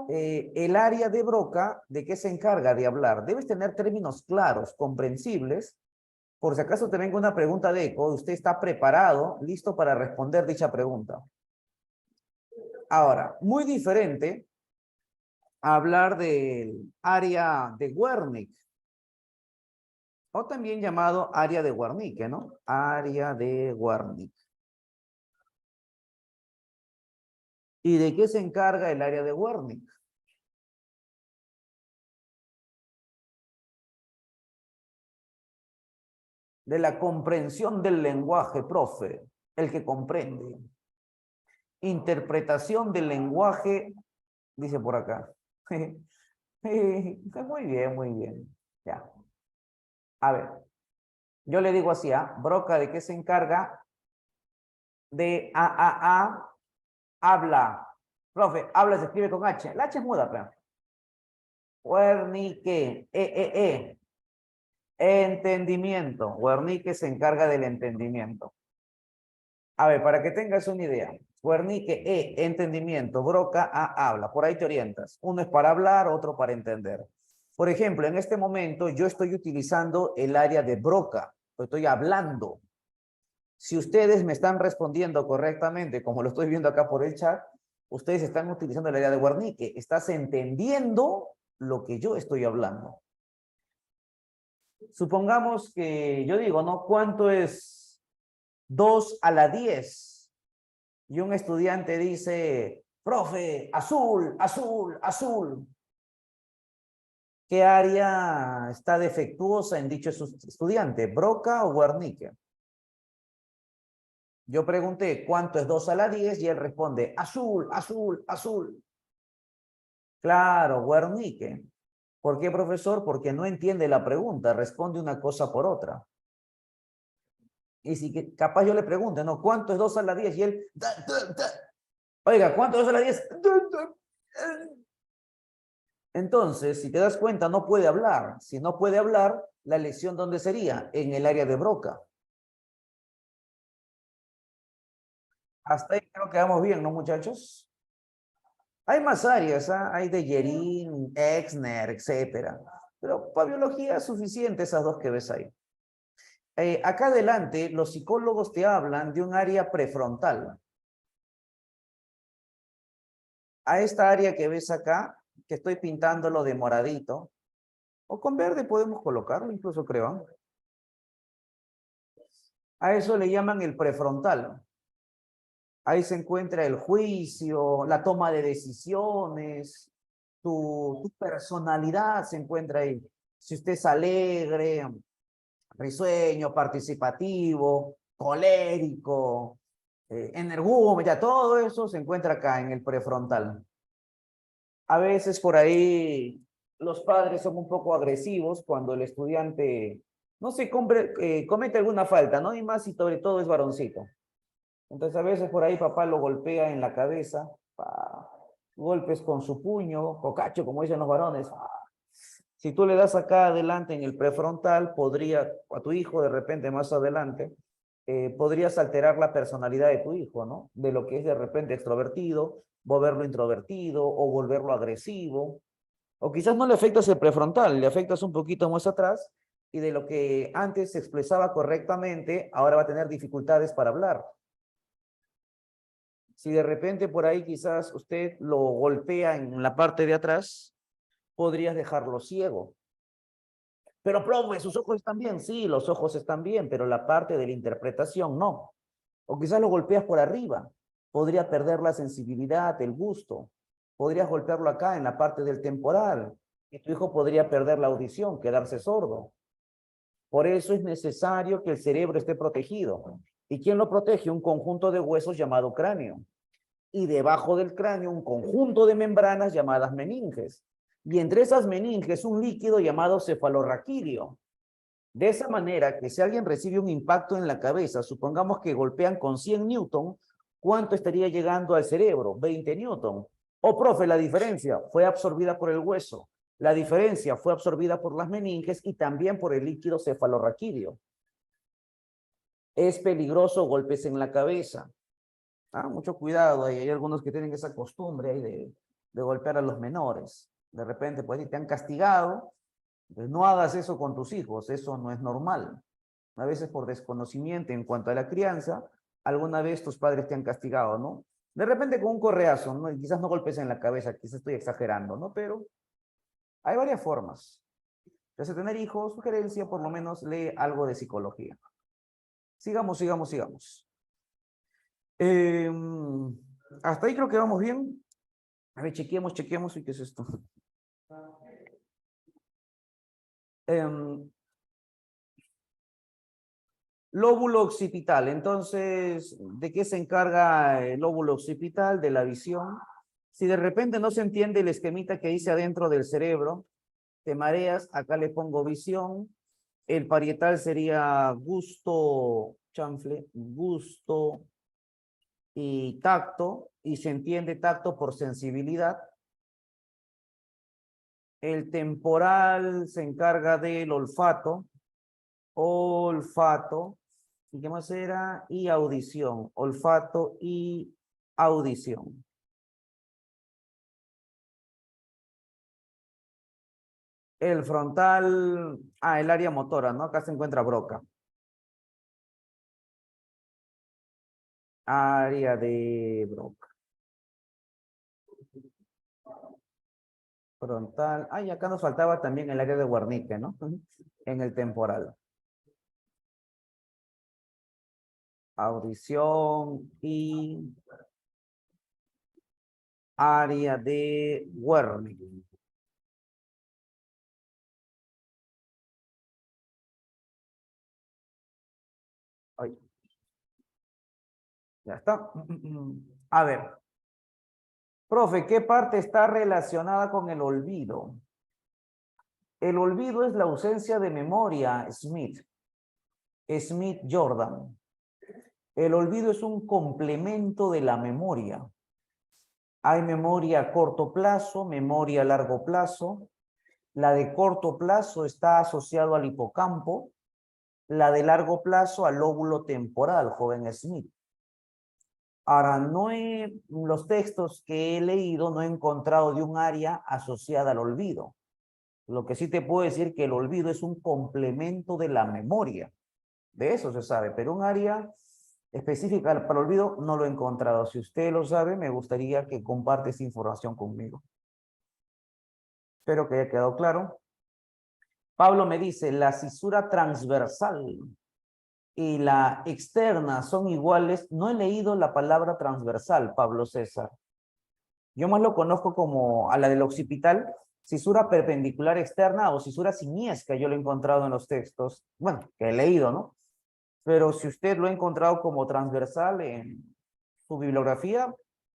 el área de Broca, ¿de qué se encarga de hablar? Debes tener términos claros, comprensibles. Por si acaso te venga una pregunta de eco, usted está preparado, listo para responder dicha pregunta. Ahora, muy diferente a hablar del área de Wernicke, o también llamado área de Wernicke, ¿no? Área de Wernicke. ¿Y de qué se encarga el área de Wernicke? De la comprensión del lenguaje, profe, el que comprende. Interpretación del lenguaje, dice por acá. Muy bien, muy bien. Ya. A ver, yo le digo así, ¿ah? Broca, ¿de qué se encarga? De habla. Profe, habla se escribe con H. La H es muda, pero. Wernicke, entendimiento. Wernicke se encarga del entendimiento. A ver, para que tengas una idea. Wernicke, entendimiento. Broca, habla. Por ahí te orientas. Uno es para hablar, otro para entender. Por ejemplo, en este momento yo estoy utilizando el área de Broca. Estoy hablando. Si ustedes me están respondiendo correctamente, como lo estoy viendo acá por el chat, ustedes están utilizando el área de Wernicke. Estás entendiendo lo que yo estoy hablando. Supongamos que yo digo, ¿no? ¿Cuánto es 2 a la 10? Y un estudiante dice, profe, azul, azul, azul. ¿Qué área está defectuosa en dicho estudiante? ¿Broca o Wernicke? Yo pregunté, ¿cuánto es 2 a la 10? Y él responde, azul, azul, azul. Claro, Wernicke. ¿Por qué, profesor? Porque no entiende la pregunta, responde una cosa por otra. Y si capaz yo le pregunto, ¿no? ¿Cuánto es 2 a la 10? Y él, oiga, ¿cuánto es 2 a la 10? Entonces, si te das cuenta, no puede hablar. Si no puede hablar, la lección ¿dónde sería? En el área de Broca. Hasta ahí creo que vamos bien, ¿no, muchachos? Hay más áreas, ¿ah? Hay de Yerin, Exner, etcétera. Pero para biología es suficiente esas dos que ves ahí. Acá adelante, los psicólogos te hablan de un área prefrontal. A esta área que ves acá, que estoy pintándolo de moradito, o con verde podemos colocarlo, incluso creo. A eso le llaman el prefrontal. Ahí se encuentra el juicio, la toma de decisiones, tu personalidad se encuentra ahí. Si usted es alegre, risueño, participativo, colérico, energúmeno, ya todo eso se encuentra acá en el prefrontal. A veces por ahí los padres son un poco agresivos cuando el estudiante, no sé, comete alguna falta, ¿no? Y más si sobre todo es varoncito. Entonces a veces por ahí papá lo golpea en la cabeza, golpes con su puño, cocacho, como dicen los varones. Si tú le das acá adelante en el prefrontal, podría, a tu hijo de repente más adelante, podrías alterar la personalidad de tu hijo, ¿no? De lo que es de repente extrovertido, volverlo introvertido o volverlo agresivo. O quizás no le afectas el prefrontal, le afectas un poquito más atrás y de lo que antes se expresaba correctamente, ahora va a tener dificultades para hablar. Si de repente por ahí quizás usted lo golpea en la parte de atrás, podrías dejarlo ciego. Pero, profe, sus ojos están bien. Sí, los ojos están bien, pero la parte de la interpretación no. O quizás lo golpeas por arriba. Podría perder la sensibilidad, el gusto. Podrías golpearlo acá en la parte del temporal. Y tu hijo podría perder la audición, quedarse sordo. Por eso es necesario que el cerebro esté protegido. ¿Y quién lo protege? Un conjunto de huesos llamado cráneo. Y debajo del cráneo un conjunto de membranas llamadas meninges. Y entre esas meninges un líquido llamado cefalorraquídeo. De esa manera que si alguien recibe un impacto en la cabeza, supongamos que golpean con 100 newton, ¿cuánto estaría llegando al cerebro? 20 newton. Oh, profe, la diferencia fue absorbida por el hueso. La diferencia fue absorbida por las meninges y también por el líquido cefalorraquídeo. Es peligroso golpes en la cabeza. Mucho cuidado, hay algunos que tienen esa costumbre ahí de golpear a los menores. De repente, pues, si te han castigado, pues no hagas eso con tus hijos, eso no es normal. A veces por desconocimiento en cuanto a la crianza, alguna vez tus padres te han castigado, ¿no? De repente con un correazo, ¿no? Y quizás no golpes en la cabeza, quizás estoy exagerando, ¿no? Pero hay varias formas. Entonces, tener hijos, sugerencia, por lo menos lee algo de psicología. Sigamos, sigamos, sigamos. Hasta ahí creo que vamos bien. A ver, chequeemos. ¿Y qué es esto? Lóbulo occipital. Entonces, ¿de qué se encarga el lóbulo occipital? De la visión. Si de repente no se entiende el esquemita que hice adentro del cerebro, te mareas, acá le pongo visión. El parietal sería gusto, chanfle, gusto y tacto, y se entiende tacto por sensibilidad. El temporal se encarga del olfato, ¿y qué más era? Y audición, olfato y audición. El frontal, el área motora, ¿no? Acá se encuentra Broca. Área de Broca. Frontal. Acá nos faltaba también el área de Wernicke, ¿no? En el temporal. Audición y área de Wernicke. Ay, ya está. A ver, profe, ¿qué parte está relacionada con el olvido? El olvido es la ausencia de memoria, Smith Jordan. El olvido es un complemento de la memoria. Hay memoria a corto plazo, memoria a largo plazo. La de corto plazo está asociado al hipocampo, la de largo plazo al lóbulo temporal, joven Smith. Ahora, los textos que he leído no he encontrado de un área asociada al olvido. Lo que sí te puedo decir que el olvido es un complemento de la memoria. De eso se sabe, pero un área específica para el olvido no lo he encontrado. Si usted lo sabe, me gustaría que comparte esa información conmigo. Espero que haya quedado claro. Pablo me dice, la cisura transversal y la externa son iguales. No he leído la palabra transversal, Pablo César. Yo más lo conozco como a la del occipital, cisura perpendicular externa o cisura simiesca. Yo lo he encontrado en los textos, bueno, que he leído, ¿no? Pero si usted lo ha encontrado como transversal en su bibliografía,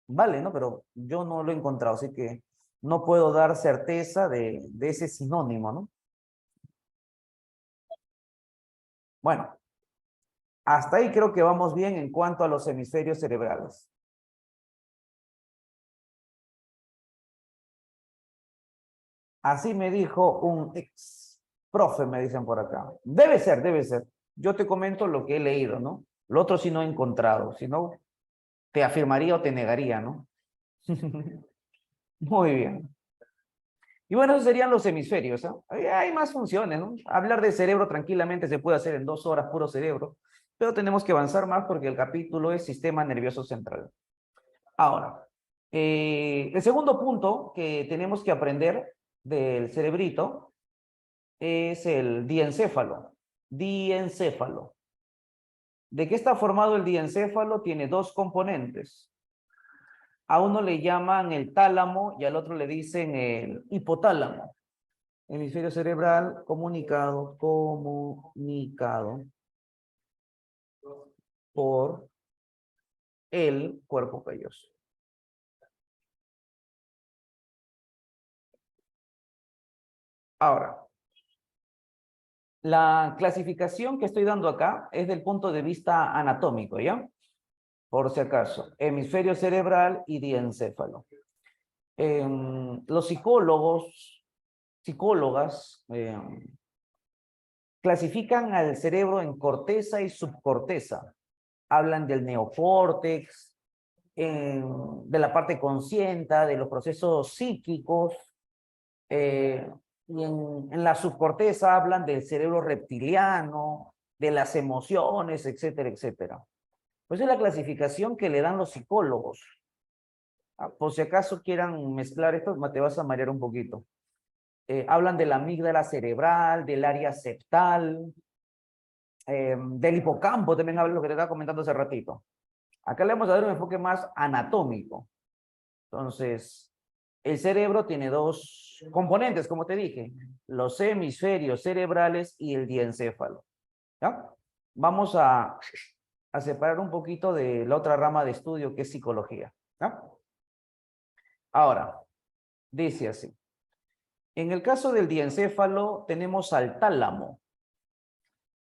vale, ¿no? Pero yo no lo he encontrado, así que no puedo dar certeza de ese sinónimo, ¿no? Bueno, hasta ahí creo que vamos bien en cuanto a los hemisferios cerebrales. Así me dijo un ex profe, me dicen por acá. Debe ser, debe ser. Yo te comento lo que he leído, ¿no? Lo otro sí no he encontrado, si no, te afirmaría o te negaría, ¿no? Muy bien. Y bueno, esos serían los hemisferios, ¿no? Hay más funciones, ¿no? Hablar de cerebro tranquilamente se puede hacer en 2 horas, puro cerebro, pero tenemos que avanzar más porque el capítulo es sistema nervioso central. Ahora, el segundo punto que tenemos que aprender del cerebrito es el diencéfalo. Diencéfalo. ¿De qué está formado el diencéfalo? Tiene dos componentes. A uno le llaman el tálamo y al otro le dicen el hipotálamo. Hemisferio cerebral comunicado por el cuerpo calloso. Ahora, la clasificación que estoy dando acá es del punto de vista anatómico, ¿ya? Por si acaso, hemisferio cerebral y diencéfalo. Los psicólogas, clasifican al cerebro en corteza y subcorteza. Hablan del neocórtex, de la parte consciente, de los procesos psíquicos, y en la subcorteza hablan del cerebro reptiliano, de las emociones, etcétera, etcétera. Pues es la clasificación que le dan los psicólogos. Por si acaso quieran mezclar esto, te vas a marear un poquito. Hablan de la amígdala cerebral, del área septal, del hipocampo, también hablan lo que te estaba comentando hace ratito. Acá le vamos a dar un enfoque más anatómico. Entonces, el cerebro tiene dos componentes, como te dije, los hemisferios cerebrales y el diencéfalo. ¿Ya? Vamos a separar un poquito de la otra rama de estudio que es psicología. ¿Ya? Ahora, dice así. En el caso del diencéfalo tenemos al tálamo.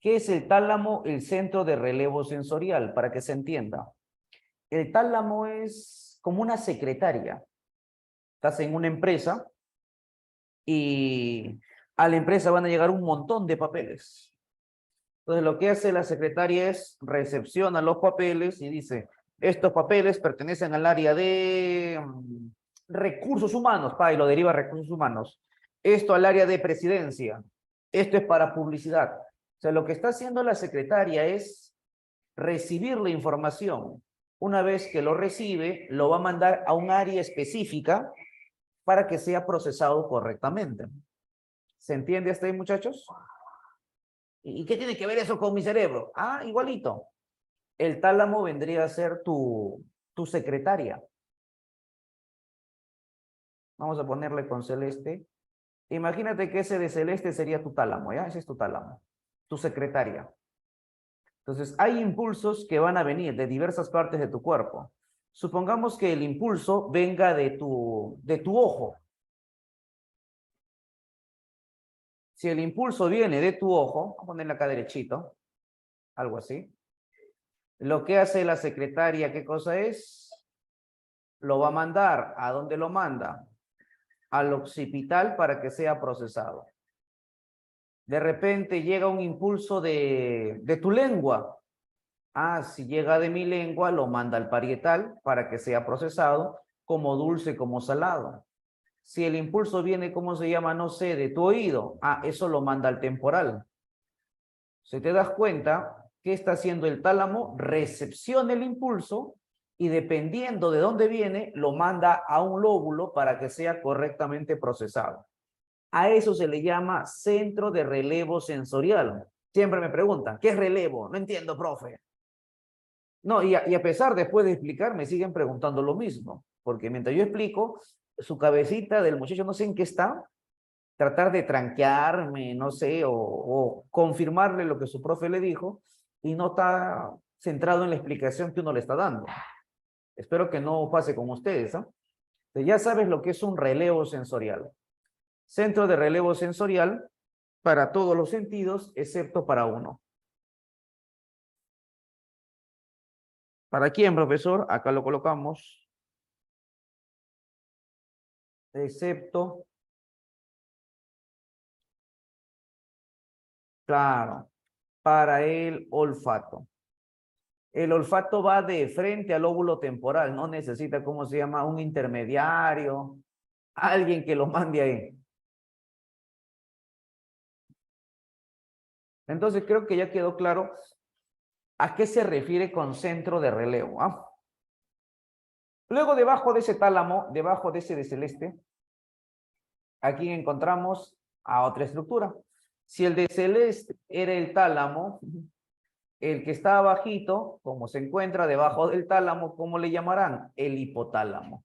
¿Qué es el tálamo? El centro de relevo sensorial, para que se entienda. El tálamo es como una secretaria. Estás en una empresa y a la empresa van a llegar un montón de papeles. Entonces lo que hace la secretaria es recepciona los papeles y dice, estos papeles pertenecen al área de recursos humanos, y lo deriva a recursos humanos. Esto al área de presidencia. Esto es para publicidad. O sea, lo que está haciendo la secretaria es recibir la información. Una vez que lo recibe, lo va a mandar a un área específica para que sea procesado correctamente. ¿Se entiende hasta ahí, muchachos? ¿Y qué tiene que ver eso con mi cerebro? Ah, igualito. El tálamo vendría a ser tu secretaria. Vamos a ponerle con celeste. Imagínate que ese de celeste sería tu tálamo, ¿ya? Ese es tu tálamo, tu secretaria. Entonces, hay impulsos que van a venir de diversas partes de tu cuerpo. Supongamos que el impulso venga de tu ojo. Si el impulso viene de tu ojo, vamos a ponerle acá derechito, algo así. Lo que hace la secretaria, ¿qué cosa es? Lo va a mandar. ¿A dónde lo manda? Al occipital para que sea procesado. De repente llega un impulso de tu lengua. Ah, si llega de mi lengua, lo manda al parietal para que sea procesado como dulce, como salado. Si el impulso viene, ¿cómo se llama? No sé, de tu oído. Ah, eso lo manda al temporal. Si te das cuenta, ¿qué está haciendo el tálamo? Recepciona el impulso y dependiendo de dónde viene, lo manda a un lóbulo para que sea correctamente procesado. A eso se le llama centro de relevo sensorial. Siempre me preguntan, ¿qué es relevo? No entiendo, profe. No, y a pesar, después de explicar, me siguen preguntando lo mismo, porque mientras yo explico, su cabecita del muchacho no sé en qué está, tratar de tranquearme, no sé, o confirmarle lo que su profe le dijo, y no está centrado en la explicación que uno le está dando. Espero que no pase con ustedes, ¿no? Ya sabes lo que es un relevo sensorial. Centro de relevo sensorial para todos los sentidos, excepto para uno. ¿Para quién, profesor? Acá lo colocamos. Excepto, claro, para el olfato. El olfato va de frente al lóbulo temporal, no necesita, ¿cómo se llama? Un intermediario, alguien que lo mande ahí. Entonces creo que ya quedó claro a qué se refiere con centro de relevo, ¿ah? Luego debajo de ese tálamo, debajo de ese de celeste, aquí encontramos a otra estructura. Si el de celeste era el tálamo, el que está abajito, como se encuentra debajo del tálamo, ¿cómo le llamarán? El hipotálamo.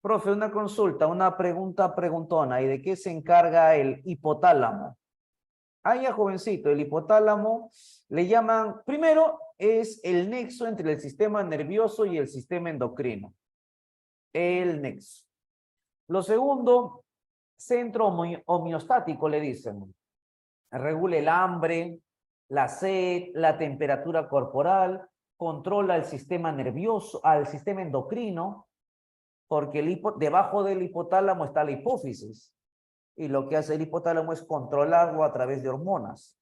Profe, una consulta, una pregunta preguntona. ¿Y de qué se encarga el hipotálamo? Ah, ya, jovencito, el hipotálamo le llaman, primero, es el nexo entre el sistema nervioso y el sistema endocrino. El nexo. Lo segundo, centro homeostático, le dicen. Regula el hambre, la sed, la temperatura corporal, controla el sistema nervioso, al sistema endocrino, porque debajo del hipotálamo está la hipófisis. Y lo que hace el hipotálamo es controlarlo a través de hormonas.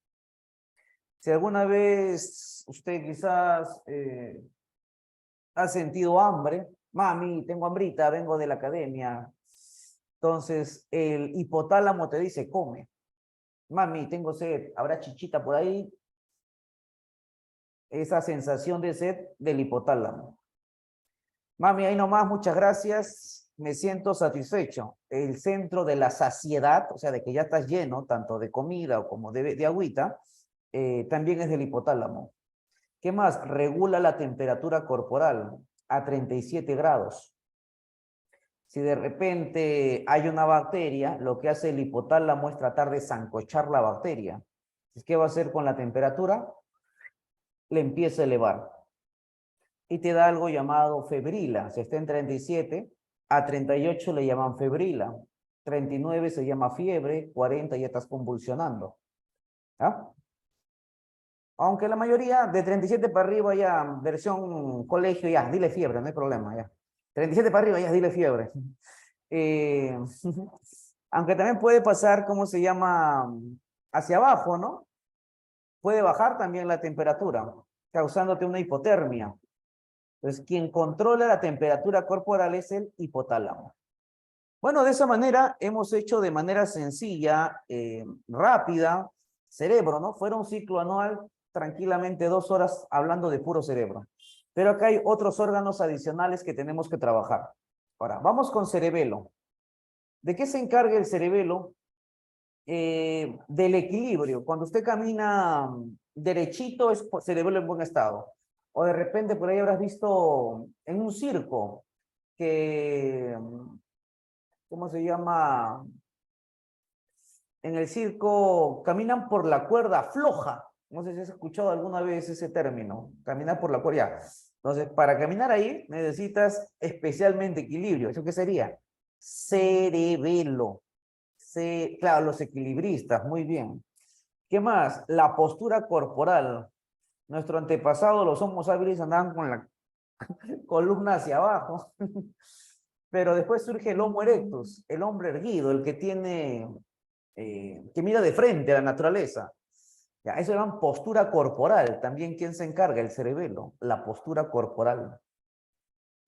Si alguna vez usted quizás ha sentido hambre, mami, tengo hambrita, vengo de la academia. Entonces el hipotálamo te dice, come. Mami, tengo sed, ¿habrá chichita por ahí? Esa sensación de sed del hipotálamo. Mami, ahí nomás, muchas gracias, me siento satisfecho. El centro de la saciedad, o sea, de que ya estás lleno, tanto de comida como de agüita, también es del hipotálamo. ¿Qué más? Regula la temperatura corporal a 37 grados. Si de repente hay una bacteria, lo que hace el hipotálamo es tratar de sancochar la bacteria. ¿Qué va a hacer con la temperatura? Le empieza a elevar. Y te da algo llamado febrila. Si está en 37, a 38 le llaman febrila. 39 se llama fiebre, 40 ya estás convulsionando. ¿Ah? Aunque la mayoría de 37 para arriba ya, versión colegio, ya, dile fiebre, no hay problema, ya. 37 para arriba, ya, dile fiebre. Eh, aunque también puede pasar, ¿cómo se llama? Hacia abajo, ¿no? Puede bajar también la temperatura, causándote una hipotermia. Entonces, quien controla la temperatura corporal es el hipotálamo. Bueno, de esa manera hemos hecho de manera sencilla, rápida, cerebro, ¿no? Fuera un ciclo anual, tranquilamente 2 horas hablando de puro cerebro. Pero acá hay otros órganos adicionales que tenemos que trabajar. Ahora, vamos con cerebelo. ¿De qué se encarga el cerebelo? Del equilibrio. Cuando usted camina derechito, es cerebelo en buen estado. O de repente por ahí habrás visto en un circo que, ¿cómo se llama? En el circo caminan por la cuerda floja. No sé si has escuchado alguna vez ese término, caminar por la cuerda. Entonces, para caminar ahí necesitas especialmente equilibrio. ¿Eso qué sería? Cerebelo. Claro, los equilibristas, muy bien. ¿Qué más? La postura corporal. Nuestro antepasado, los Homo habilis, andaban con la columna hacia abajo. Pero después surge el Homo erectus, el hombre erguido, el que tiene, que mira de frente a la naturaleza. Ya, eso llaman postura corporal. También, ¿quién se encarga? El cerebelo, la postura corporal.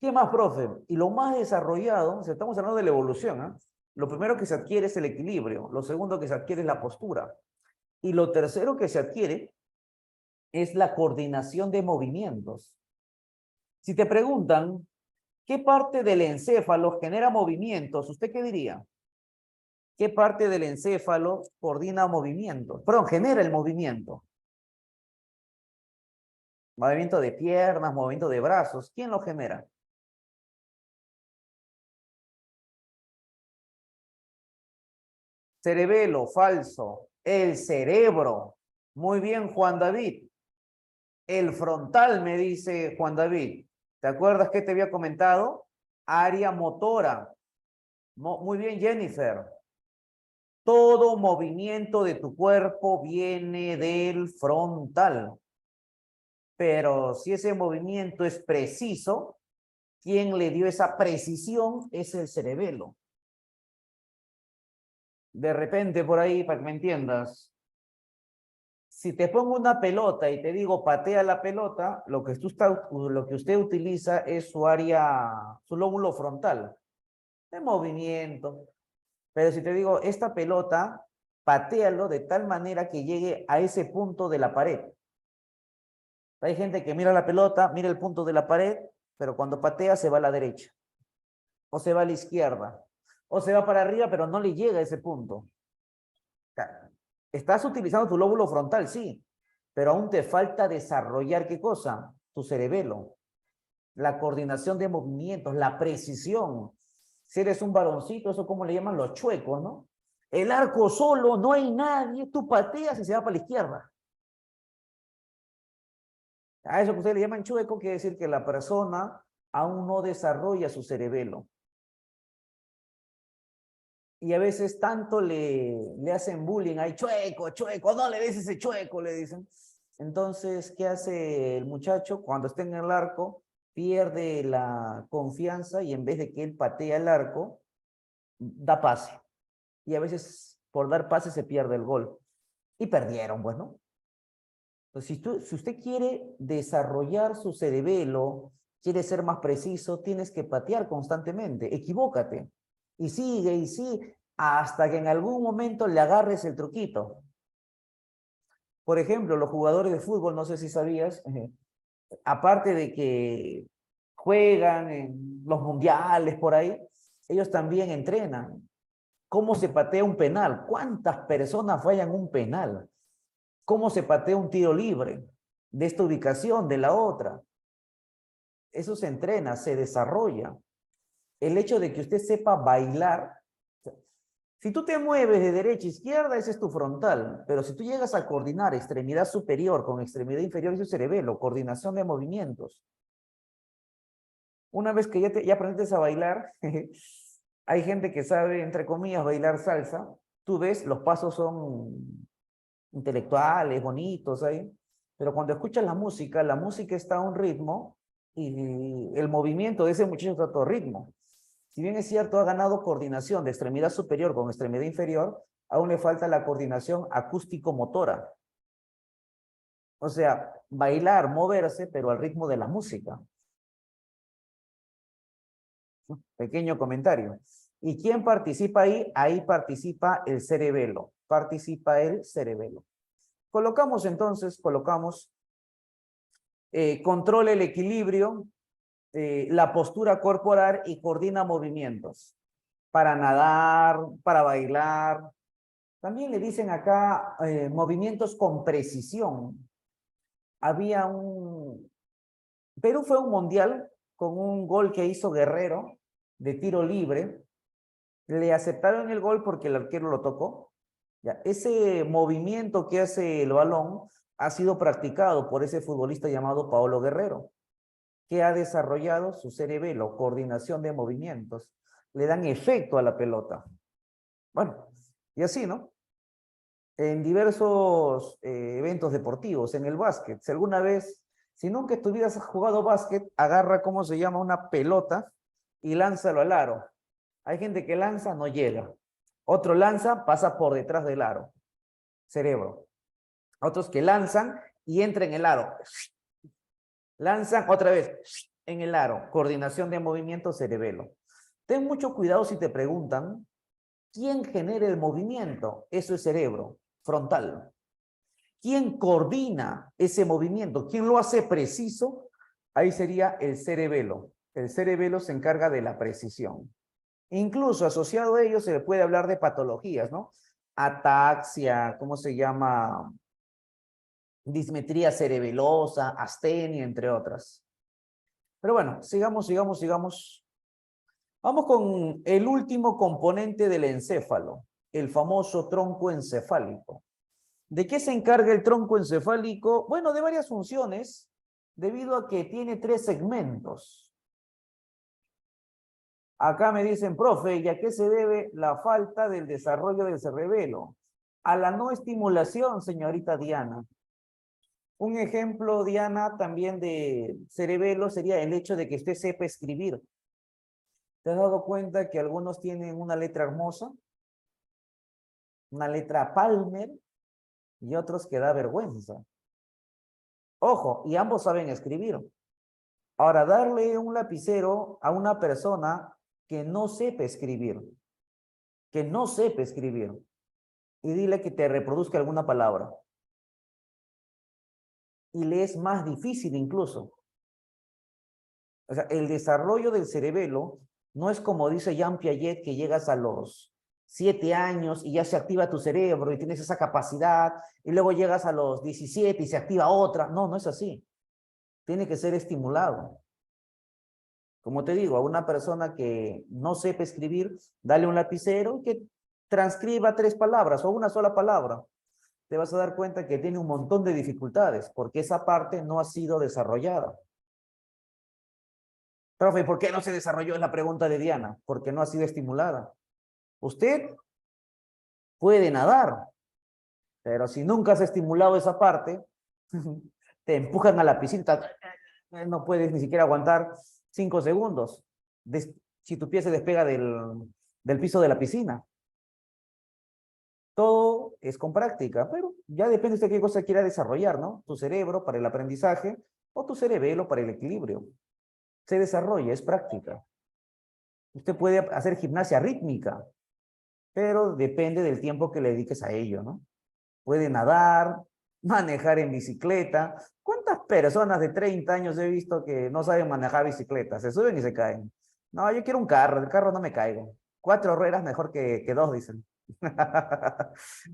¿Qué más, profe? Y lo más desarrollado, o sea, estamos hablando de la evolución, ¿eh? Lo primero que se adquiere es el equilibrio, lo segundo que se adquiere es la postura, y lo tercero que se adquiere es la coordinación de movimientos. Si te preguntan, ¿qué parte del encéfalo genera movimientos? ¿Usted qué diría? ¿Qué parte del encéfalo coordina movimientos? Perdón, genera el movimiento. Movimiento de piernas, movimiento de brazos. ¿Quién lo genera? Cerebelo, falso. El cerebro. Muy bien, Juan David. El frontal, me dice Juan David. ¿Te acuerdas que te había comentado? Área motora. Muy bien, Jennifer. Todo movimiento de tu cuerpo viene del frontal. Pero si ese movimiento es preciso, quien le dio esa precisión es el cerebelo. De repente, por ahí, para que me entiendas, si te pongo una pelota y te digo patea la pelota, lo que usted utiliza es su área, su lóbulo frontal, de movimiento. Pero si te digo, esta pelota, patealo de tal manera que llegue a ese punto de la pared. Hay gente que mira la pelota, mira el punto de la pared, pero cuando patea se va a la derecha, o se va a la izquierda, o se va para arriba, pero no le llega a ese punto. Estás utilizando tu lóbulo frontal, sí, pero aún te falta desarrollar, ¿qué cosa? Tu cerebelo, la coordinación de movimientos, la precisión. Si eres un varoncito, eso como le llaman los chuecos, ¿no? El arco solo, no hay nadie, tú pateas y se va para la izquierda. A eso que ustedes le llaman chueco quiere decir que la persona aún no desarrolla su cerebelo. Y a veces tanto le hacen bullying, hay chueco, chueco, no le des ese chueco, le dicen. Entonces, ¿qué hace el muchacho? Cuando está en el arco, pierde la confianza y en vez de que él patea el arco, da pase. Y a veces por dar pase se pierde el gol. Y perdieron, pues, ¿no? Entonces, si usted quiere desarrollar su cerebelo, quiere ser más preciso, tienes que patear constantemente. Equivócate. Y sigue, hasta que en algún momento le agarres el truquito. Por ejemplo, los jugadores de fútbol, no sé si sabías, aparte de que juegan en los mundiales por ahí, ellos también entrenan. ¿Cómo se patea un penal? ¿Cuántas personas fallan un penal? ¿Cómo se patea un tiro libre? De esta ubicación, de la otra. Eso se entrena, se desarrolla. El hecho de que usted sepa bailar, si tú te mueves de derecha a izquierda, ese es tu frontal, pero si tú llegas a coordinar extremidad superior con extremidad inferior, eso es cerebelo, coordinación de movimientos. Una vez que ya aprendiste a bailar, hay gente que sabe, entre comillas, bailar salsa, tú ves, los pasos son intelectuales, bonitos ahí, pero cuando escuchas la música está a un ritmo y el movimiento de ese muchacho está a otro ritmo. Si bien es cierto, ha ganado coordinación de extremidad superior con extremidad inferior, aún le falta la coordinación acústico-motora. O sea, bailar, moverse, pero al ritmo de la música. Pequeño comentario. ¿Y quién participa ahí? Ahí participa el cerebelo. Participa el cerebelo. Colocamos entonces, controla el equilibrio, la postura corporal y coordina movimientos. Para nadar, para bailar. También le dicen acá movimientos con precisión. Perú fue un mundial con un gol que hizo Guerrero de tiro libre. Le aceptaron el gol porque el arquero lo tocó. Ya, ese movimiento que hace el balón ha sido practicado por ese futbolista llamado Paolo Guerrero, que ha desarrollado su cerebelo, coordinación de movimientos. Le dan efecto a la pelota. Bueno, y así, ¿no? En diversos eventos deportivos, en el básquet. Si nunca estuvieras jugado básquet, agarra, ¿cómo se llama? Una pelota y lánzalo al aro. Hay gente que lanza, no llega. Otro lanza, pasa por detrás del aro. Cerebro. Otros que lanzan y entra en el aro. Lanzan otra vez en el aro. Coordinación de movimiento cerebelo. Ten mucho cuidado si te preguntan, ¿quién genera el movimiento? Eso es cerebro, frontal. ¿Quién coordina ese movimiento? ¿Quién lo hace preciso? Ahí sería el cerebelo. El cerebelo se encarga de la precisión. Incluso asociado a ello se le puede hablar de patologías, ¿no? Ataxia, ¿cómo se llama? Dismetría cerebelosa, astenia, entre otras. Pero bueno, sigamos. Vamos con el último componente del encéfalo, el famoso tronco encefálico. ¿De qué se encarga el tronco encefálico? Bueno, de varias funciones, debido a que tiene 3 segmentos. Acá me dicen, profe, ¿y a qué se debe la falta del desarrollo del cerebelo? A la no estimulación, señorita Diana. Un ejemplo, Diana, también de cerebelo sería el hecho de que usted sepa escribir. ¿Te has dado cuenta que algunos tienen una letra hermosa? Una letra Palmer y otros que da vergüenza. Ojo, y ambos saben escribir. Ahora, darle un lapicero a una persona que no sepa escribir, y dile que te reproduzca alguna palabra. Y le es más difícil incluso. O sea, el desarrollo del cerebelo no es como dice Jean Piaget, que llegas a los 7 años y ya se activa tu cerebro y tienes esa capacidad, y luego llegas a los 17 y se activa otra. No, no es así. Tiene que ser estimulado. Como te digo, a una persona que no sepa escribir, dale un lapicero que transcriba 3 palabras o una sola palabra. Te vas a dar cuenta que tiene un montón de dificultades porque esa parte no ha sido desarrollada. Profe, ¿por qué no se desarrolló? Es la pregunta de Diana. Porque no ha sido estimulada. Usted puede nadar, pero si nunca has estimulado esa parte, te empujan a la piscina, no puedes ni siquiera aguantar 5 segundos si tu pie se despega del piso de la piscina. Todo es con práctica, pero ya depende de qué cosa quiera desarrollar, ¿no? Tu cerebro para el aprendizaje o tu cerebelo para el equilibrio. Se desarrolla, es práctica. Usted puede hacer gimnasia rítmica, pero depende del tiempo que le dediques a ello, ¿no? Puede nadar, manejar en bicicleta. ¿Cuántas personas de 30 años he visto que no saben manejar bicicleta? Se suben y se caen. No, yo quiero un carro, del carro no me caigo. 4 ruedas mejor que 2, dicen.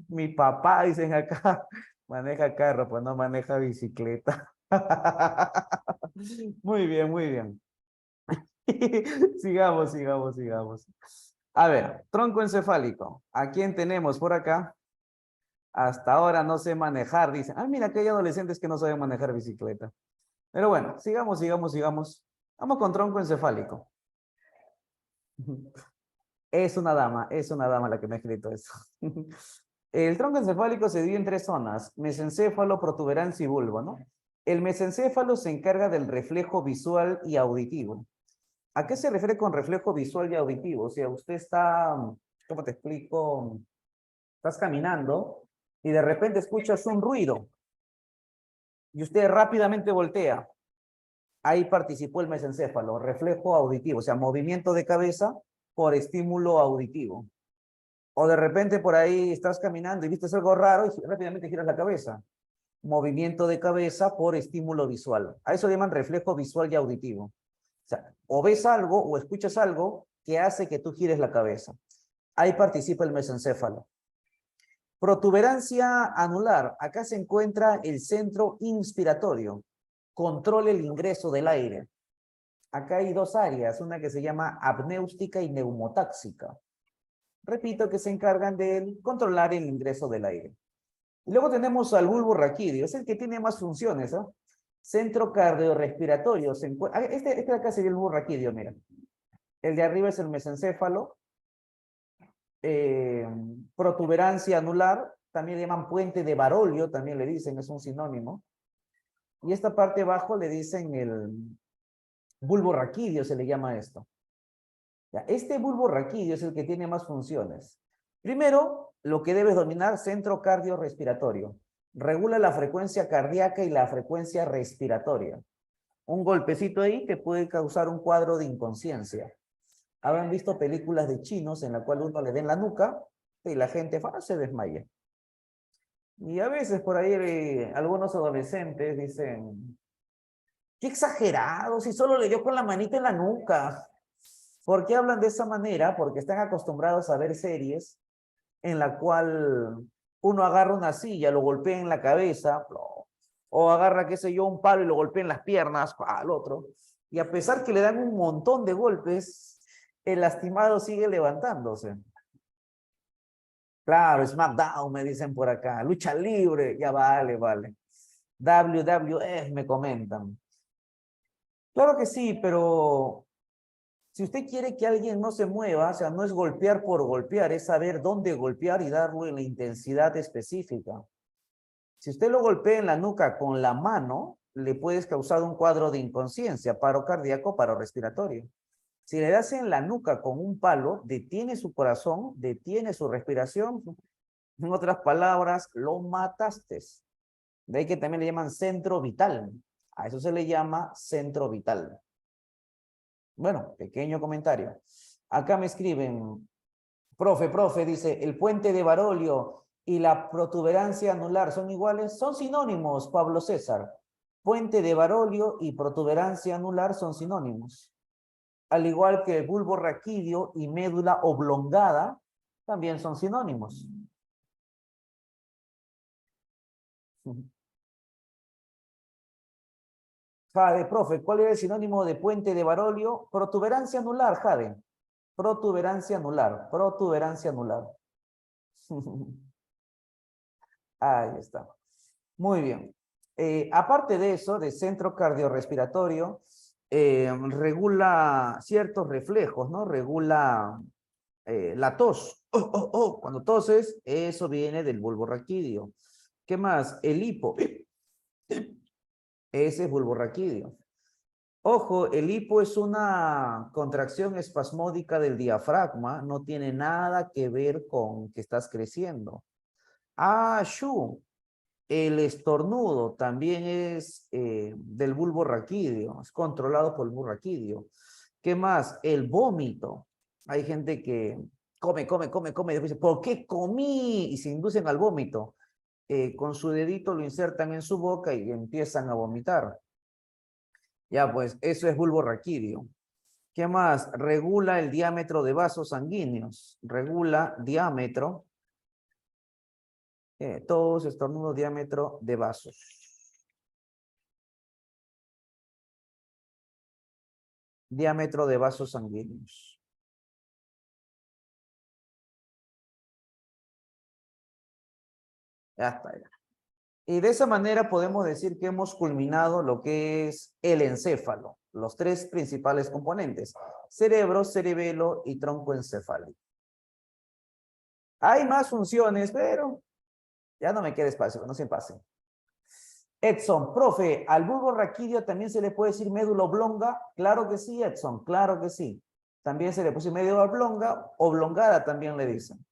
Mi papá, dicen acá, maneja carro, pues no maneja bicicleta. Muy bien, muy bien. Sigamos. A ver, tronco encefálico. ¿A quién tenemos por acá? Hasta ahora no sé manejar, dicen. Ah, mira que hay adolescentes que no saben manejar bicicleta. Pero bueno, sigamos. Vamos con tronco encefálico. Es una dama la que me ha escrito eso. El tronco encefálico se divide en 3 zonas: mesencéfalo, protuberancia y bulbo, ¿no? El mesencéfalo se encarga del reflejo visual y auditivo. ¿A qué se refiere con reflejo visual y auditivo? O sea, usted está, ¿cómo te explico? Estás caminando y de repente escuchas un ruido y usted rápidamente voltea. Ahí participó el mesencéfalo, reflejo auditivo, o sea, movimiento de cabeza por estímulo auditivo. O de repente por ahí estás caminando y viste algo raro y rápidamente giras la cabeza. Movimiento de cabeza por estímulo visual. A eso llaman reflejo visual y auditivo. O sea, o ves algo o escuchas algo que hace que tú gires la cabeza. Ahí participa el mesencéfalo. Protuberancia anular. Acá se encuentra el centro inspiratorio. Controla el ingreso del aire. Acá hay 2 áreas, una que se llama apnéustica y neumotáxica. Repito, que se encargan de controlar el ingreso del aire. Y luego tenemos al bulbo raquídeo, es el que tiene más funciones, ¿no? Centro cardiorrespiratorio. Este de acá sería el bulbo raquídeo, mira. El de arriba es el mesencéfalo. Protuberancia anular, también le llaman puente de Barolio, también le dicen, es un sinónimo. Y esta parte abajo le dicen el bulbo raquídeo, se le llama esto. Ya, este bulbo raquídeo es el que tiene más funciones. Primero, lo que debes dominar, centro cardiorrespiratorio. Regula la frecuencia cardíaca y la frecuencia respiratoria. Un golpecito ahí te puede causar un cuadro de inconsciencia. Habrán visto películas de chinos en la cual uno le den la nuca y la gente se desmaya. Y a veces por ahí algunos adolescentes dicen, qué exagerado, si solo le dio con la manita en la nuca. ¿Por qué hablan de esa manera? Porque están acostumbrados a ver series en la cual uno agarra una silla, lo golpea en la cabeza, o agarra, qué sé yo, un palo y lo golpea en las piernas al otro. Y a pesar que le dan un montón de golpes, el lastimado sigue levantándose. Claro, SmackDown, me dicen por acá. Lucha libre, ya vale, vale. WWF me comentan. Claro que sí, pero si usted quiere que alguien no se mueva, o sea, no es golpear por golpear, es saber dónde golpear y darle la intensidad específica. Si usted lo golpea en la nuca con la mano, le puedes causar un cuadro de inconsciencia, paro cardíaco, paro respiratorio. Si le das en la nuca con un palo, detiene su corazón, detiene su respiración. En otras palabras, lo mataste. De ahí que también le llaman centro vital. A eso se le llama centro vital. Bueno, pequeño comentario. Acá me escriben, profe, dice, el puente de Barolio y la protuberancia anular son iguales, son sinónimos, Pablo César. Puente de Barolio y protuberancia anular son sinónimos. Al igual que el bulbo raquídeo y médula oblongada, también son sinónimos. Jade, profe, ¿cuál es el sinónimo de puente de Barolio? Protuberancia anular, Jade. Protuberancia anular, protuberancia anular. Ahí está. Muy bien. Aparte de eso, de centro cardiorrespiratorio, regula ciertos reflejos, ¿no? Regula la tos. Cuando toses, eso viene del bulbo raquídeo. ¿Qué más? El hipo. Ese es bulbo raquídeo. Ojo, el hipo es una contracción espasmódica del diafragma, no tiene nada que ver con que estás creciendo. Ah, shu. El estornudo también es del bulbo raquídeo, es controlado por el bulbo raquídeo. ¿Qué más? El vómito. Hay gente que come, y después dice, ¿por qué comí? Y se inducen al vómito. Con su dedito lo insertan en su boca y empiezan a vomitar. Ya, pues eso es bulbo raquídeo. ¿Qué más? Regula el diámetro de vasos sanguíneos. Regula diámetro. Tos, estornudo, diámetro de vasos. Diámetro de vasos sanguíneos. Ya está, ya. Y de esa manera podemos decir que hemos culminado lo que es el encéfalo, los tres principales componentes, cerebro, cerebelo y tronco encefálico. Hay más funciones, pero ya no me queda espacio, no se pase. Edson, profe, ¿al bulbo raquídeo también se le puede decir médula oblonga? Claro que sí, Edson, claro que sí. También se le puede decir médula oblonga, oblongada también le dicen.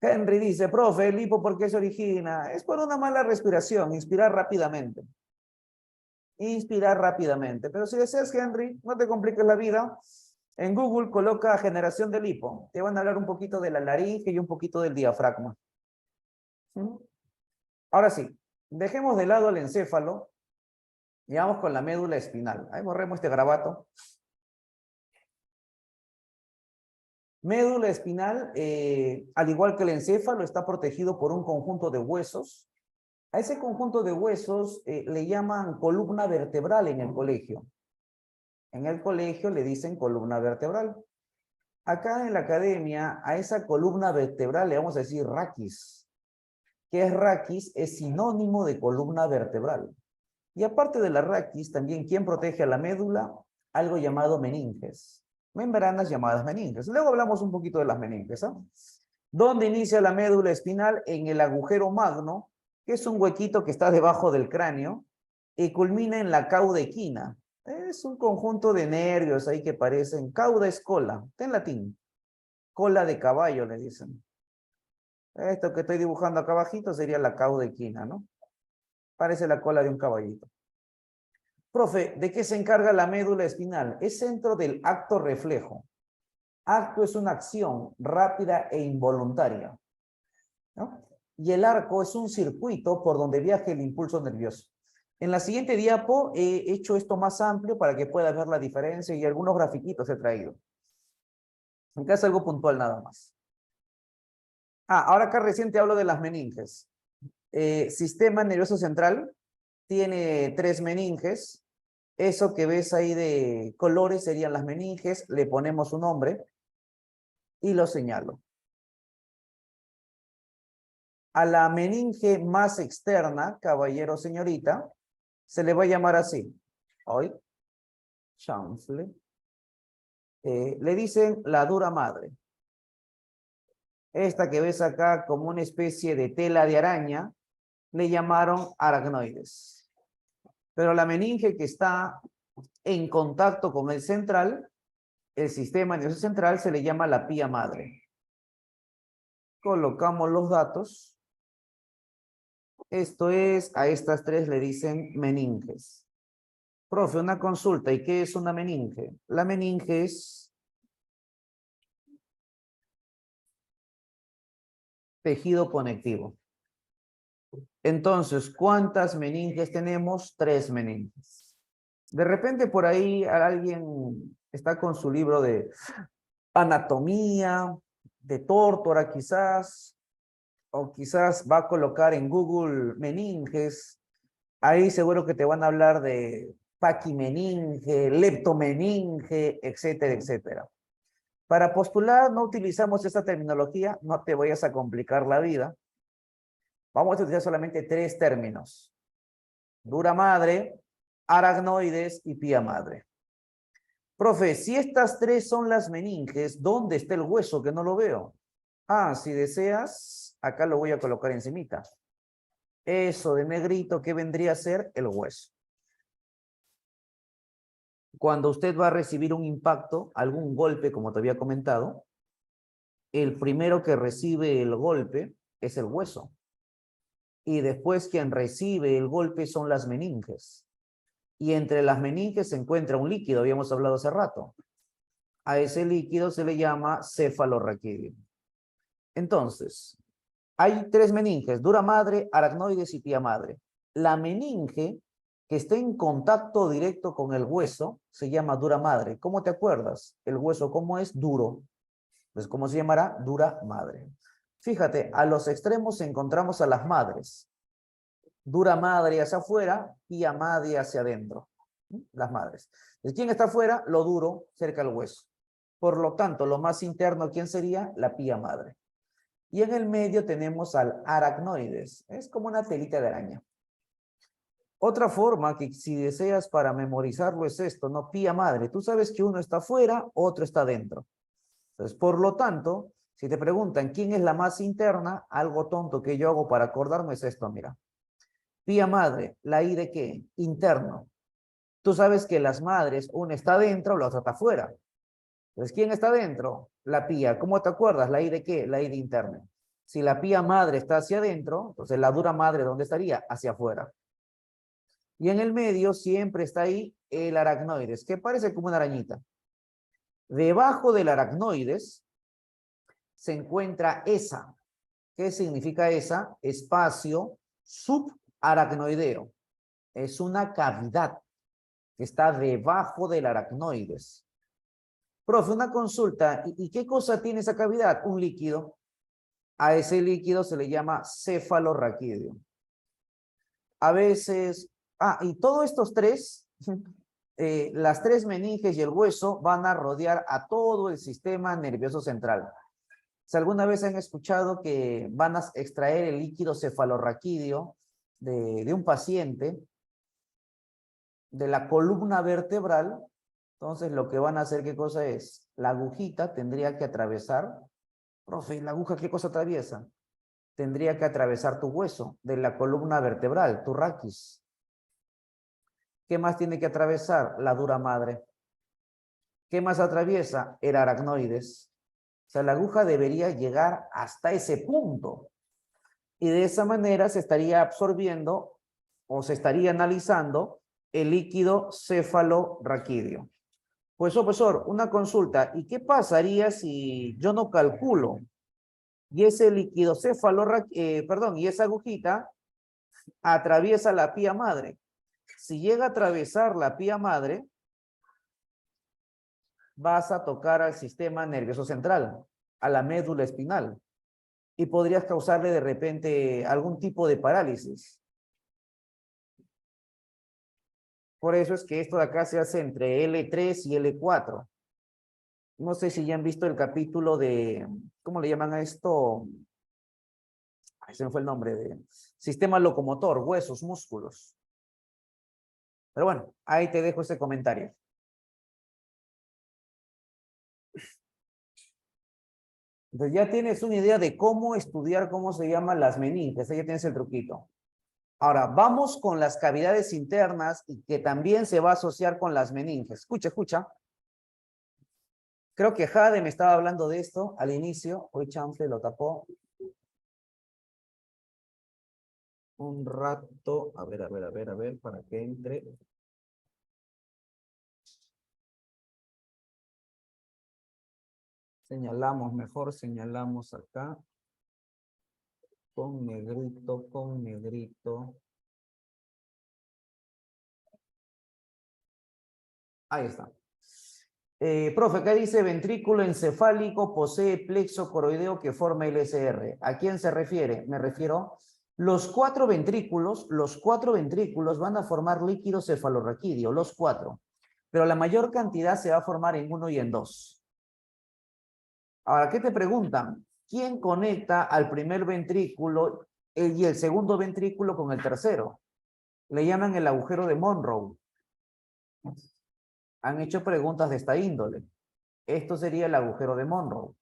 Henry dice, profe, el hipo, ¿por qué se origina? Es por una mala respiración, inspirar rápidamente. Inspirar rápidamente. Pero si deseas, Henry, no te compliques la vida. En Google coloca generación del hipo. Te van a hablar un poquito de la laringe y un poquito del diafragma. Ahora sí, dejemos de lado el encéfalo y vamos con la médula espinal. Ahí borremos este garabato. Médula espinal, al igual que el encéfalo, está protegido por un conjunto de huesos. A ese conjunto de huesos le llaman columna vertebral en el colegio. En el colegio le dicen columna vertebral. Acá en la academia, a esa columna vertebral le vamos a decir raquis. ¿Qué es raquis? Es sinónimo de columna vertebral. Y aparte de la raquis, también, ¿quién protege a la médula? Algo llamado meninges. Membranas llamadas meninges. Luego hablamos un poquito de las meninges. ¿Dónde inicia la médula espinal? En el agujero magno, que es un huequito que está debajo del cráneo, y culmina en la cauda equina. Es un conjunto de nervios ahí que parecen. Cauda es cola, está en latín. Cola de caballo, le dicen. Esto que estoy dibujando acá abajito sería la cauda equina, ¿no? Parece la cola de un caballito. Profe, ¿de qué se encarga la médula espinal? Es centro del acto reflejo. Acto es una acción rápida e involuntaria, ¿no? Y el arco es un circuito por donde viaja el impulso nervioso. En la siguiente diapo he hecho esto más amplio para que puedas ver la diferencia y algunos grafiquitos he traído. Acá es algo puntual nada más. Ahora acá recién te hablo de las meninges. Sistema nervioso central tiene 3 meninges. Eso que ves ahí de colores serían las meninges. Le ponemos un nombre y lo señalo. A la meninge más externa, caballero o señorita, se le va a llamar así. Hoy, chanfle. Le dicen la dura madre. Esta que ves acá como una especie de tela de araña, le llamaron aracnoides. Pero la meninge que está en contacto con el central, el sistema nervioso central, se le llama la pía madre. Colocamos los datos. Esto es, a estas 3 le dicen meninges. Profe, una consulta. ¿Y qué es una meninge? La meninge es tejido conectivo. Entonces, ¿cuántas meninges tenemos? 3 meninges. De repente por ahí alguien está con su libro de anatomía, de tórtora quizás, o quizás va a colocar en Google meninges. Ahí seguro que te van a hablar de paquimeninge, leptomeninge, etcétera, etcétera. Para postular no utilizamos esta terminología, no te vayas a complicar la vida. Vamos a utilizar solamente 3 términos. Dura madre, aracnoides y pía madre. Profe, si estas 3 son las meninges, ¿dónde está el hueso que no lo veo? Si deseas, acá lo voy a colocar encimita. Eso de negrito, ¿qué vendría a ser? El hueso. Cuando usted va a recibir un impacto, algún golpe, como te había comentado, el primero que recibe el golpe es el hueso. Y después quien recibe el golpe son las meninges. Y entre las meninges se encuentra un líquido, habíamos hablado hace rato. A ese líquido se le llama cefalorraquídeo. Entonces, hay 3 meninges, dura madre, aracnoides y pía madre. La meninge que esté en contacto directo con el hueso se llama dura madre. ¿Cómo te acuerdas? El hueso, ¿cómo es? Duro. Pues, ¿cómo se llamará? Dura madre. Fíjate, a los extremos encontramos a las madres. Dura madre hacia afuera, pía madre hacia adentro. Las madres. ¿De quién está afuera? Lo duro, cerca del hueso. Por lo tanto, lo más interno, ¿quién sería? La pía madre. Y en el medio tenemos al aracnoides. Es como una telita de araña. Otra forma que si deseas para memorizarlo es esto, ¿no? Pía madre. Tú sabes que uno está afuera, otro está dentro. Entonces, por lo tanto, si te preguntan quién es la más interna, algo tonto que yo hago para acordarme es esto, mira. Pía madre, ¿la I de qué? Interno. Tú sabes que las madres, una está dentro, la otra está afuera. Entonces, ¿quién está dentro? La pía. ¿Cómo te acuerdas? ¿La I de qué? La I de interno. Si la pía madre está hacia adentro, entonces la dura madre, ¿dónde estaría? Hacia afuera. Y en el medio siempre está ahí el aracnoides, que parece como una arañita. Debajo del aracnoides se encuentra esa. ¿Qué significa esa? Espacio subaracnoideo. Es una cavidad que está debajo del aracnoides. Profe, una consulta. ¿Y qué cosa tiene esa cavidad? Un líquido. A ese líquido se le llama cefalorraquídeo. A veces, y todos estos 3, las 3 meninges y el hueso van a rodear a todo el sistema nervioso central. Si alguna vez han escuchado que van a extraer el líquido cefalorraquídeo de un paciente, de la columna vertebral, entonces lo que van a hacer, ¿qué cosa es? La agujita tendría que atravesar. Profe, ¿la aguja qué cosa atraviesa? Tendría que atravesar tu hueso de la columna vertebral, tu raquis. ¿Qué más tiene que atravesar? La dura madre. ¿Qué más atraviesa? El aracnoides. O sea, la aguja debería llegar hasta ese punto. Y de esa manera se estaría absorbiendo o se estaría analizando el líquido cefalorraquídeo. Pues, profesor, una consulta. ¿Y qué pasaría si yo no calculo? Y ese líquido perdón, y esa agujita atraviesa la pía madre. Si llega a atravesar la pía madre, vas a tocar al sistema nervioso central, a la médula espinal, y podrías causarle de repente algún tipo de parálisis. Por eso es que esto de acá se hace entre L3 y L4. No sé si ya han visto el capítulo de, ¿cómo le llaman a esto? Ay, se me fue el nombre de sistema locomotor, huesos, músculos. Pero bueno, ahí te dejo ese comentario. Entonces ya tienes una idea de cómo estudiar cómo se llaman las meninges. Ahí ya tienes el truquito. Ahora, vamos con las cavidades internas y que también se va a asociar con las meninges. Escucha, escucha. Creo que Jade me estaba hablando de esto al inicio. Hoy Chanfle lo tapó. Un rato. A ver, para que entre. Señalamos mejor, señalamos acá. Con negrito, con negrito. Ahí está. Profe, acá dice ventrículo encefálico posee plexo coroideo que forma el SR. ¿A quién se refiere? Me refiero, los cuatro ventrículos van a formar líquido cefalorraquídeo, los cuatro. Pero la mayor cantidad se va a formar en uno y en dos. Ahora, ¿qué te preguntan? ¿Quién conecta al primer ventrículo y el segundo ventrículo con el tercero? Le llaman el agujero de Monroe. Han hecho preguntas de esta índole. Esto sería el agujero de Monroe.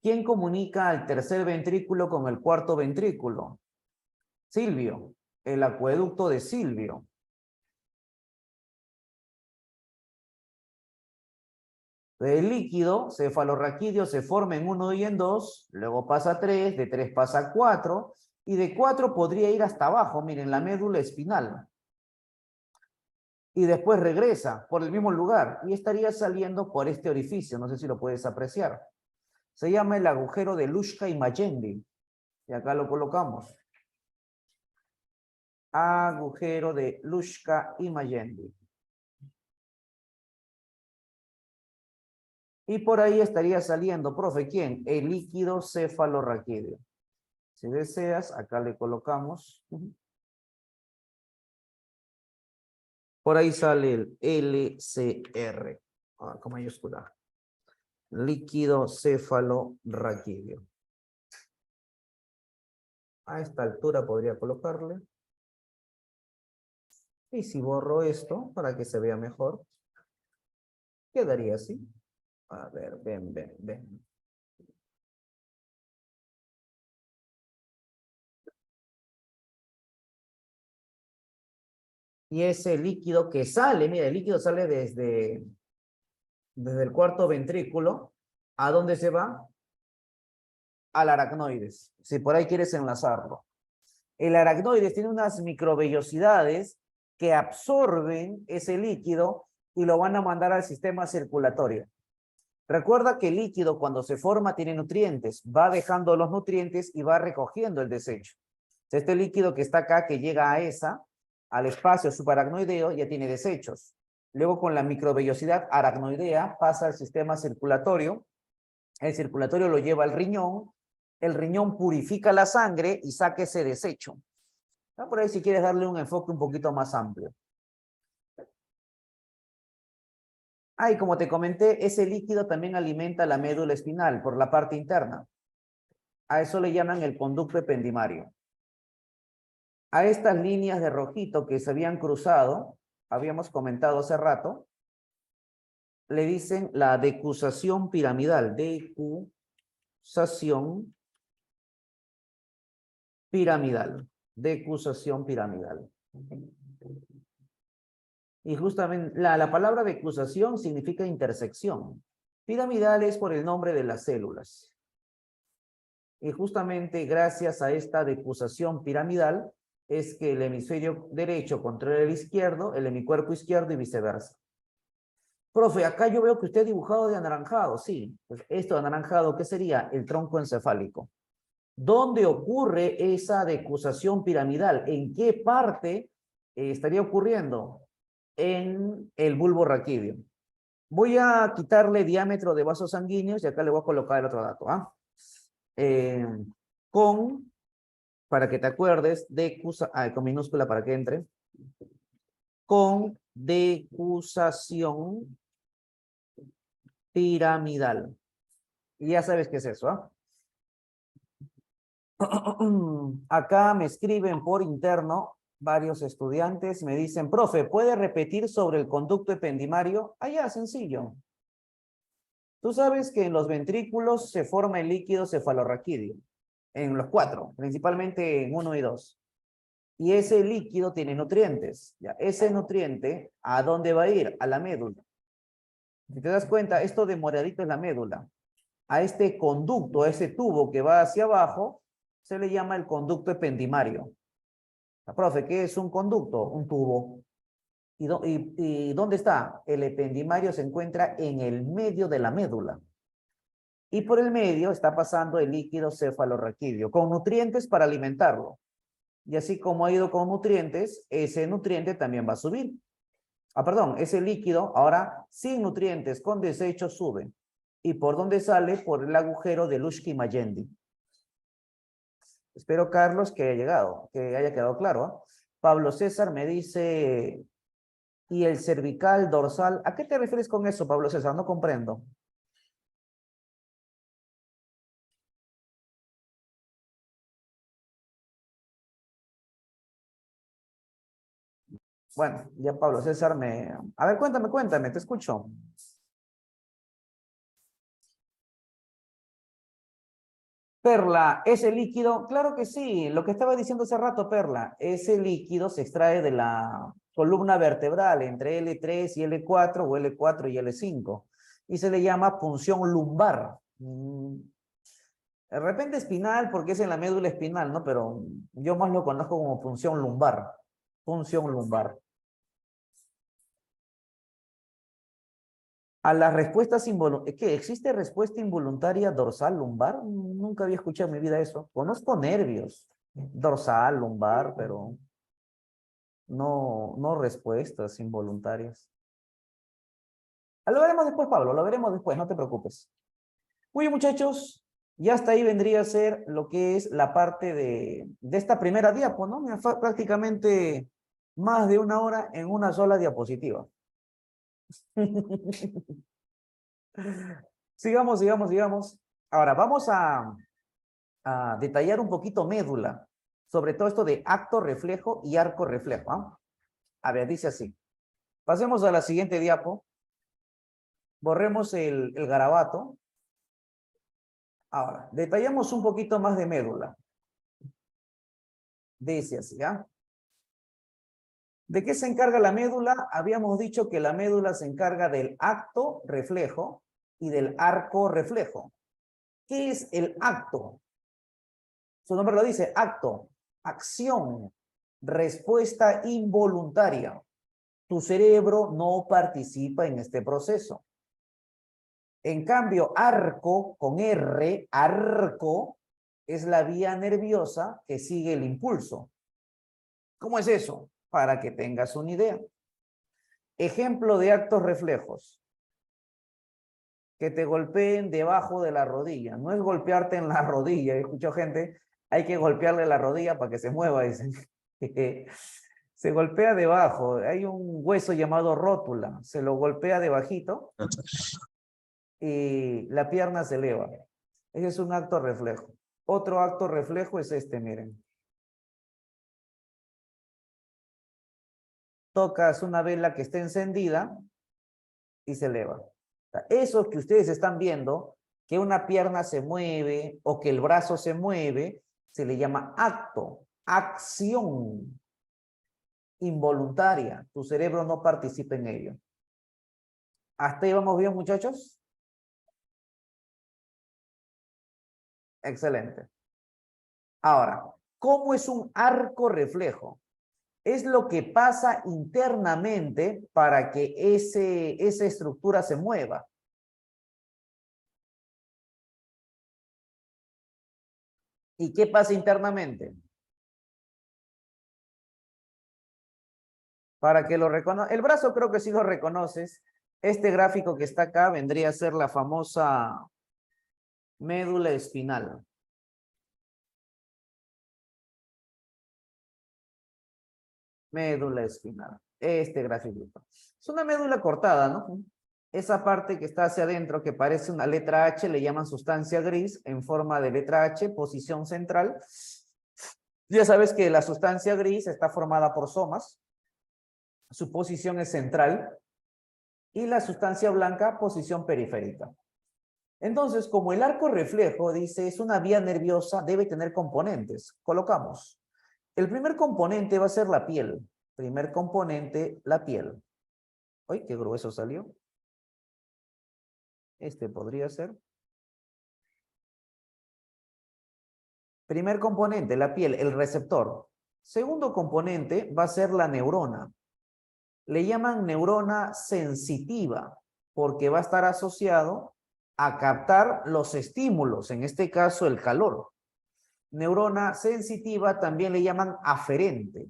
¿Quién comunica al tercer ventrículo con el cuarto ventrículo? Silvio, el acueducto de Silvio. El líquido cefalorraquídeo se forma en 1 y en 2, luego pasa a 3, de 3 pasa a 4, y de 4 podría ir hasta abajo, miren, la médula espinal. Y después regresa por el mismo lugar y estaría saliendo por este orificio, no sé si lo puedes apreciar. Se llama el agujero de Luschka y Magendie. Y acá lo colocamos. Agujero de Luschka y Magendie. Y por ahí estaría saliendo, profe, ¿quién? El líquido cefalorraquídeo. Si deseas, acá le colocamos. Por ahí sale el LCR, con mayúscula. Líquido cefalorraquídeo. A esta altura podría colocarle. Y si borro esto para que se vea mejor, quedaría así. A ver, ven. Y ese líquido que sale, mira, el líquido sale desde el cuarto ventrículo. ¿A dónde se va? Al aracnoides, si por ahí quieres enlazarlo. El aracnoides tiene unas microvellosidades que absorben ese líquido y lo van a mandar al sistema circulatorio. Recuerda que el líquido cuando se forma tiene nutrientes, va dejando los nutrientes y va recogiendo el desecho. Este líquido que está acá, que llega al espacio subaracnoideo, ya tiene desechos. Luego con la microvellosidad aracnoidea pasa al sistema circulatorio, el circulatorio lo lleva al riñón, el riñón purifica la sangre y saca ese desecho. Por ahí si quieres darle un enfoque un poquito más amplio. Y como te comenté, ese líquido también alimenta la médula espinal por la parte interna. A eso le llaman el conducto ependimario. A estas líneas de rojito que se habían cruzado, habíamos comentado hace rato, le dicen la decusación piramidal. Decusación piramidal. Decusación piramidal. Y justamente la palabra decusación significa intersección. Piramidal es por el nombre de las células. Y justamente gracias a esta decusación piramidal es que el hemisferio derecho controla el izquierdo, el hemicuerpo izquierdo y viceversa. Profe, acá yo veo que usted ha dibujado de anaranjado. Sí, pues esto de anaranjado, ¿qué sería? El tronco encefálico. ¿Dónde ocurre esa decusación piramidal? ¿En qué parte estaría ocurriendo? En el bulbo raquídeo. Voy a quitarle diámetro de vasos sanguíneos y acá le voy a colocar el otro dato. ¿Ah? Eh, con, para que te acuerdes, con minúscula para que entre, con decusación piramidal. Y ya sabes qué es eso, ¿ah? Acá me escriben por interno varios estudiantes, me dicen, profe, ¿puede repetir sobre el conducto ependimario? Ah, ya, sencillo. Tú sabes que en los ventrículos se forma el líquido cefalorraquídeo, en los cuatro, principalmente en 1 y 2. Y ese líquido tiene nutrientes. ¿Ya? Ese nutriente, ¿a dónde va a ir? A la médula. Si te das cuenta, esto de moradito es la médula. A este conducto, a ese tubo que va hacia abajo, se le llama el conducto ependimario. Profe, ¿qué es un conducto? Un tubo. ¿Y dónde está? El ependimario se encuentra en el medio de la médula. Y por el medio está pasando el líquido cefalorraquídeo, con nutrientes para alimentarlo. Y así como ha ido con nutrientes, ese nutriente también va a subir. Ah, perdón, ese líquido ahora sin nutrientes, con desechos, sube. ¿Y por dónde sale? Por el agujero de Lushki-Mayendi. Espero, Carlos, que haya llegado, que haya quedado claro. ¿Eh? Pablo César me dice, ¿y el cervical dorsal? ¿A qué te refieres con eso, Pablo César? No comprendo. Bueno, ya Pablo César me... A ver, cuéntame, te escucho. Perla, ese líquido, claro que sí, lo que estaba diciendo hace rato, Perla, ese líquido se extrae de la columna vertebral entre L3 y L4 o L4 y L5 y se le llama punción lumbar. De repente espinal porque es en la médula espinal, ¿no? Pero yo más lo conozco como punción lumbar. Punción lumbar. A las respuestas involuntarias, ¿qué? ¿Existe respuesta involuntaria dorsal lumbar? Nunca había escuchado en mi vida eso. Conozco nervios, dorsal, lumbar, pero no respuestas involuntarias. Lo veremos después, Pablo, lo veremos después, no te preocupes. Muy bien, muchachos, ya hasta ahí vendría a ser lo que es la parte de esta primera diapo, ¿no? Prácticamente más de 1 hora en una sola diapositiva. Sigamos. Ahora, vamos a detallar un poquito médula, sobre todo esto de acto reflejo y arco reflejo. ¿Ah? A ver, dice así. Pasemos a la siguiente diapo. Borremos el garabato. Ahora, detallamos un poquito más de médula. Dice así, ¿ya? ¿De qué se encarga la médula? Habíamos dicho que la médula se encarga del acto reflejo y del arco reflejo. ¿Qué es el acto? Su nombre lo dice, acto, acción, respuesta involuntaria. Tu cerebro no participa en este proceso. En cambio, arco, con R, arco, es la vía nerviosa que sigue el impulso. ¿Cómo es eso? Para que tengas una idea. Ejemplo de actos reflejos. Que te golpeen debajo de la rodilla. No es golpearte en la rodilla. He escuchado gente, hay que golpearle la rodilla para que se mueva, dicen. Se golpea debajo. Hay un hueso llamado rótula. Se lo golpea debajito y la pierna se eleva. Ese es un acto reflejo. Otro acto reflejo es este, miren. Tocas una vela que está encendida y se eleva. Eso que ustedes están viendo, que una pierna se mueve o que el brazo se mueve, se le llama acto, acción involuntaria. Tu cerebro no participa en ello. ¿Hasta ahí vamos bien, muchachos? Excelente. Ahora, ¿cómo es un arco reflejo? es lo que pasa internamente para que esa estructura se mueva. ¿Y qué pasa internamente? Para que lo reconozca. El brazo creo que sí lo reconoces. Este gráfico que está acá vendría a ser la famosa médula espinal. Médula espinal. Este gráfico. Es una médula cortada, ¿no? Esa parte que está hacia adentro, que parece una letra H, le llaman sustancia gris en forma de letra H, posición central. Ya sabes que la sustancia gris está formada por somas. Su posición es central. Y la sustancia blanca, posición periférica. Entonces, como el arco reflejo, dice, es una vía nerviosa, debe tener componentes. Colocamos. El primer componente va a ser la piel. Primer componente, la piel. ¡Ay, qué grueso salió! Este podría ser. Primer componente, la piel, el receptor. Segundo componente va a ser la neurona. Le llaman neurona sensitiva porque va a estar asociado a captar los estímulos, en este caso el calor. Neurona sensitiva también le llaman aferente.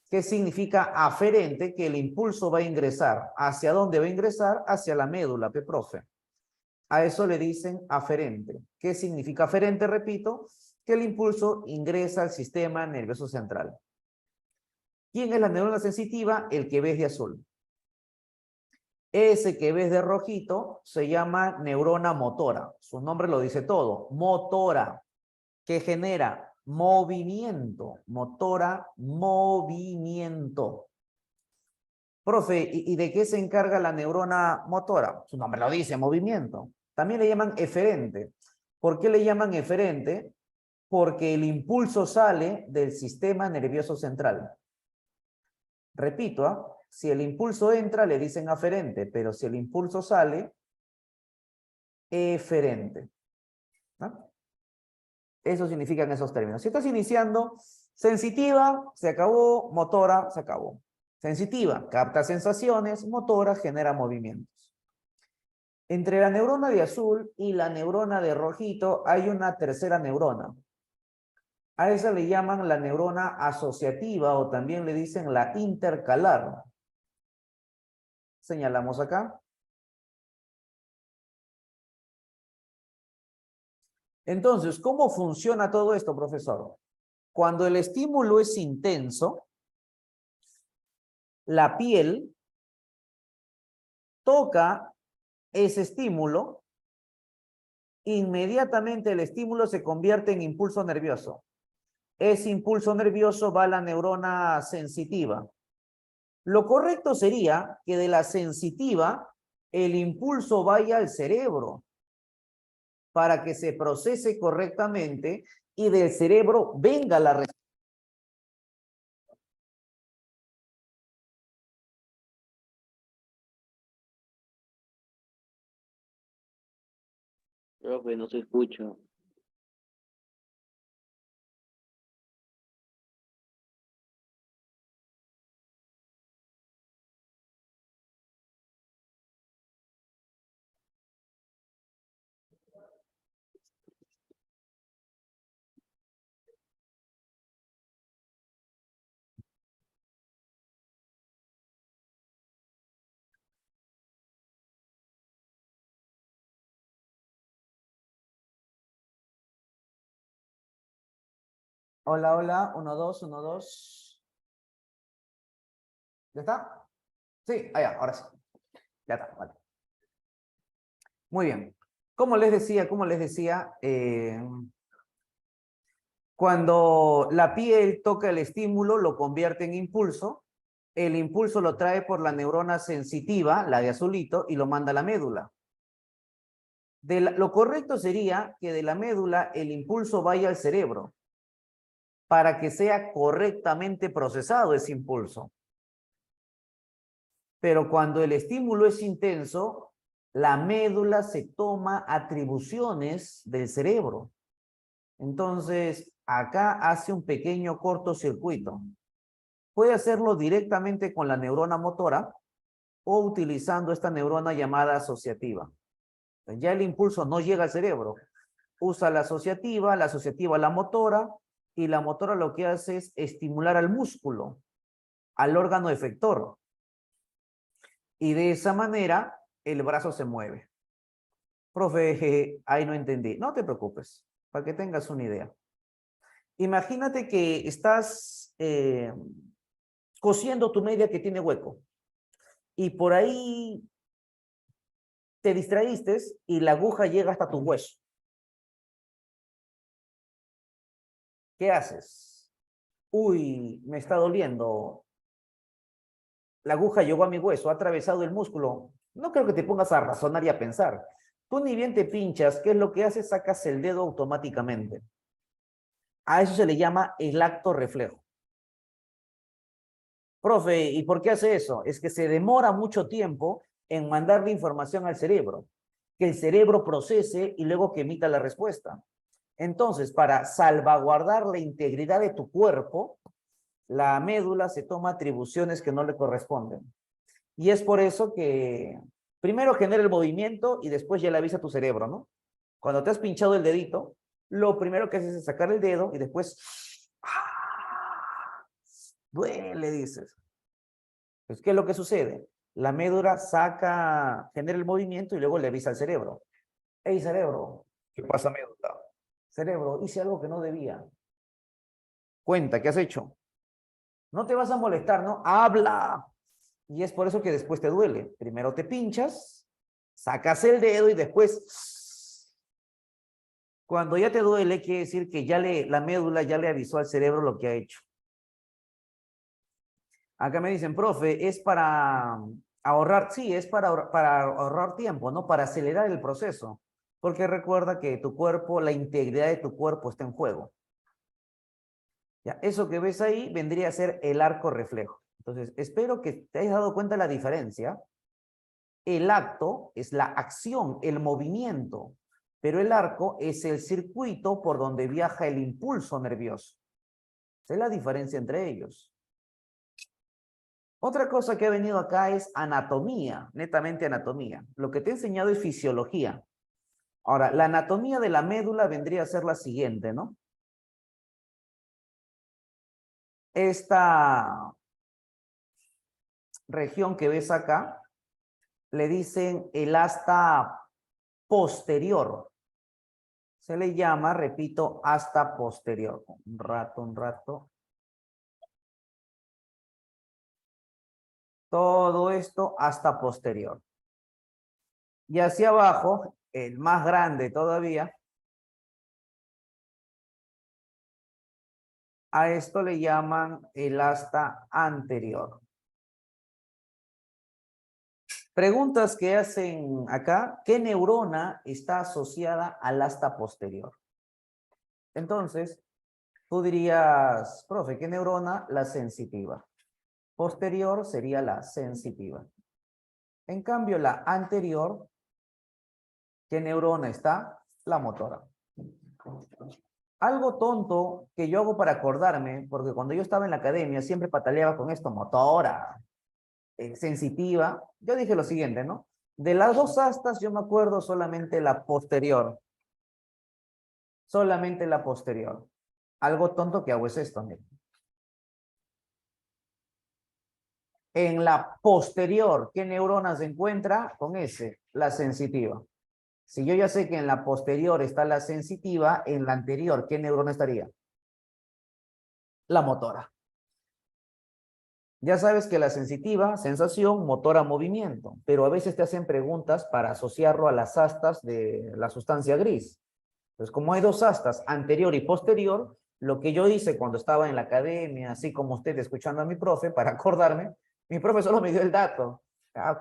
¿Qué significa aferente? Que el impulso va a ingresar. ¿Hacia dónde va a ingresar? Hacia la médula, profe. A eso le dicen aferente. ¿Qué significa aferente? Repito, que el impulso ingresa al sistema nervioso central. ¿Quién es la neurona sensitiva? El que ves de azul. Ese que ves de rojito se llama neurona motora. Su nombre lo dice todo. Motora, que genera movimiento. Motora, movimiento. Profe, ¿y de qué se encarga la neurona motora? Su nombre lo dice, movimiento. También le llaman eferente. ¿Por qué le llaman eferente? Porque el impulso sale del sistema nervioso central. Repito, si el impulso entra, le dicen aferente, pero si el impulso sale, eferente. ¿No? Eso significan esos términos. Si estás iniciando, sensitiva, se acabó, motora, se acabó. Sensitiva, capta sensaciones, motora, genera movimientos. Entre la neurona de azul y la neurona de rojito hay una tercera neurona. A esa le llaman la neurona asociativa o también le dicen la intercalar. Señalamos acá. Entonces, ¿cómo funciona todo esto, profesor? Cuando el estímulo es intenso, la piel toca ese estímulo, inmediatamente el estímulo se convierte en impulso nervioso. Ese impulso nervioso va a la neurona sensitiva. Lo correcto sería que de la sensitiva el impulso vaya al cerebro para que se procese correctamente y del cerebro venga la respuesta. Profe, no se escucha. Hola, hola, 1, 2, 1, 2. ¿Ya está? Sí, allá, ahora sí. Ya está, vale. Muy bien. Como les decía, cuando la piel toca el estímulo, lo convierte en impulso. El impulso lo trae por la neurona sensitiva, la de azulito, y lo manda a la médula. Lo correcto sería que de la médula el impulso vaya al cerebro para que sea correctamente procesado ese impulso. Pero cuando el estímulo es intenso, la médula se toma atribuciones del cerebro. Entonces, acá hace un pequeño cortocircuito. puede hacerlo directamente con la neurona motora o utilizando esta neurona llamada asociativa. Ya el impulso no llega al cerebro. Usa la asociativa la motora, y la motora lo que hace es estimular al músculo, al órgano efector. Y de esa manera el brazo se mueve. Profe, ahí no entendí. No te preocupes, para que tengas una idea. Imagínate que estás cosiendo tu media que tiene hueco y por ahí te distraíste y la aguja llega hasta tu hueso. ¿Qué haces? Uy, me está doliendo. La aguja llegó a mi hueso, ha atravesado el músculo. No creo que te pongas a razonar y a pensar. Tú ni bien te pinchas, ¿qué es lo que haces? Sacas el dedo automáticamente. A eso se le llama el acto reflejo. Profe, ¿y por qué hace eso? Es que se demora mucho tiempo en mandarle información al cerebro, que el cerebro procese y luego que emita la respuesta. Entonces, para salvaguardar la integridad de tu cuerpo, la médula se toma atribuciones que no le corresponden. Y es por eso que primero genera el movimiento y después ya le avisa a tu cerebro, ¿no? Cuando te has pinchado el dedito, lo primero que haces es sacar el dedo y después, ¡ah! Duele, dices. Pues, ¿qué es lo que sucede? La médula genera el movimiento y luego le avisa al cerebro. Hey, cerebro. ¿Qué pasa, médula? Cerebro, hice algo que no debía. Cuenta, ¿qué has hecho? No te vas a molestar, ¿no? ¡Habla! Y es por eso que después te duele. Primero te pinchas, sacas el dedo y después, cuando ya te duele, quiere decir que la médula ya le avisó al cerebro lo que ha hecho. Acá me dicen, profe, es para ahorrar, sí, es para ahorrar tiempo, ¿no? Para acelerar el proceso. Porque recuerda que tu cuerpo, la integridad de tu cuerpo está en juego. Ya, eso que ves ahí vendría a ser el arco reflejo. Entonces, espero que te hayas dado cuenta de la diferencia. El acto es la acción, el movimiento, pero el arco es el circuito por donde viaja el impulso nervioso. Esa es la diferencia entre ellos. Otra cosa que ha venido acá es anatomía, netamente anatomía. Lo que te he enseñado es fisiología. Ahora, la anatomía de la médula vendría a ser la siguiente, ¿no? Esta región que ves acá, le dicen el asta posterior. Se le llama, repito, asta posterior. Un rato. Todo esto hasta posterior. Y hacia abajo, el más grande todavía, a esto le llaman el asta anterior. Preguntas que hacen acá, ¿qué neurona está asociada al asta posterior? Entonces, tú dirías, profe, ¿qué neurona? La sensitiva. Posterior sería la sensitiva. En cambio, la anterior, ¿qué neurona está? La motora. Algo tonto que yo hago para acordarme, porque cuando yo estaba en la academia siempre pataleaba con esto, motora, sensitiva. Yo dije lo siguiente, ¿no? De las dos astas yo me acuerdo solamente la posterior. Solamente la posterior. Algo tonto que hago es esto, miren. En la posterior, ¿qué neurona se encuentra? Con S, la sensitiva. Si yo ya sé que en la posterior está la sensitiva, en la anterior, ¿qué neurona estaría? La motora. Ya sabes que la sensitiva, sensación, motora, movimiento, pero a veces te hacen preguntas para asociarlo a las astas de la sustancia gris. Entonces, como hay dos astas, anterior y posterior, lo que yo hice cuando estaba en la academia, así como usted escuchando a mi profe, para acordarme, mi profe solo me dio el dato.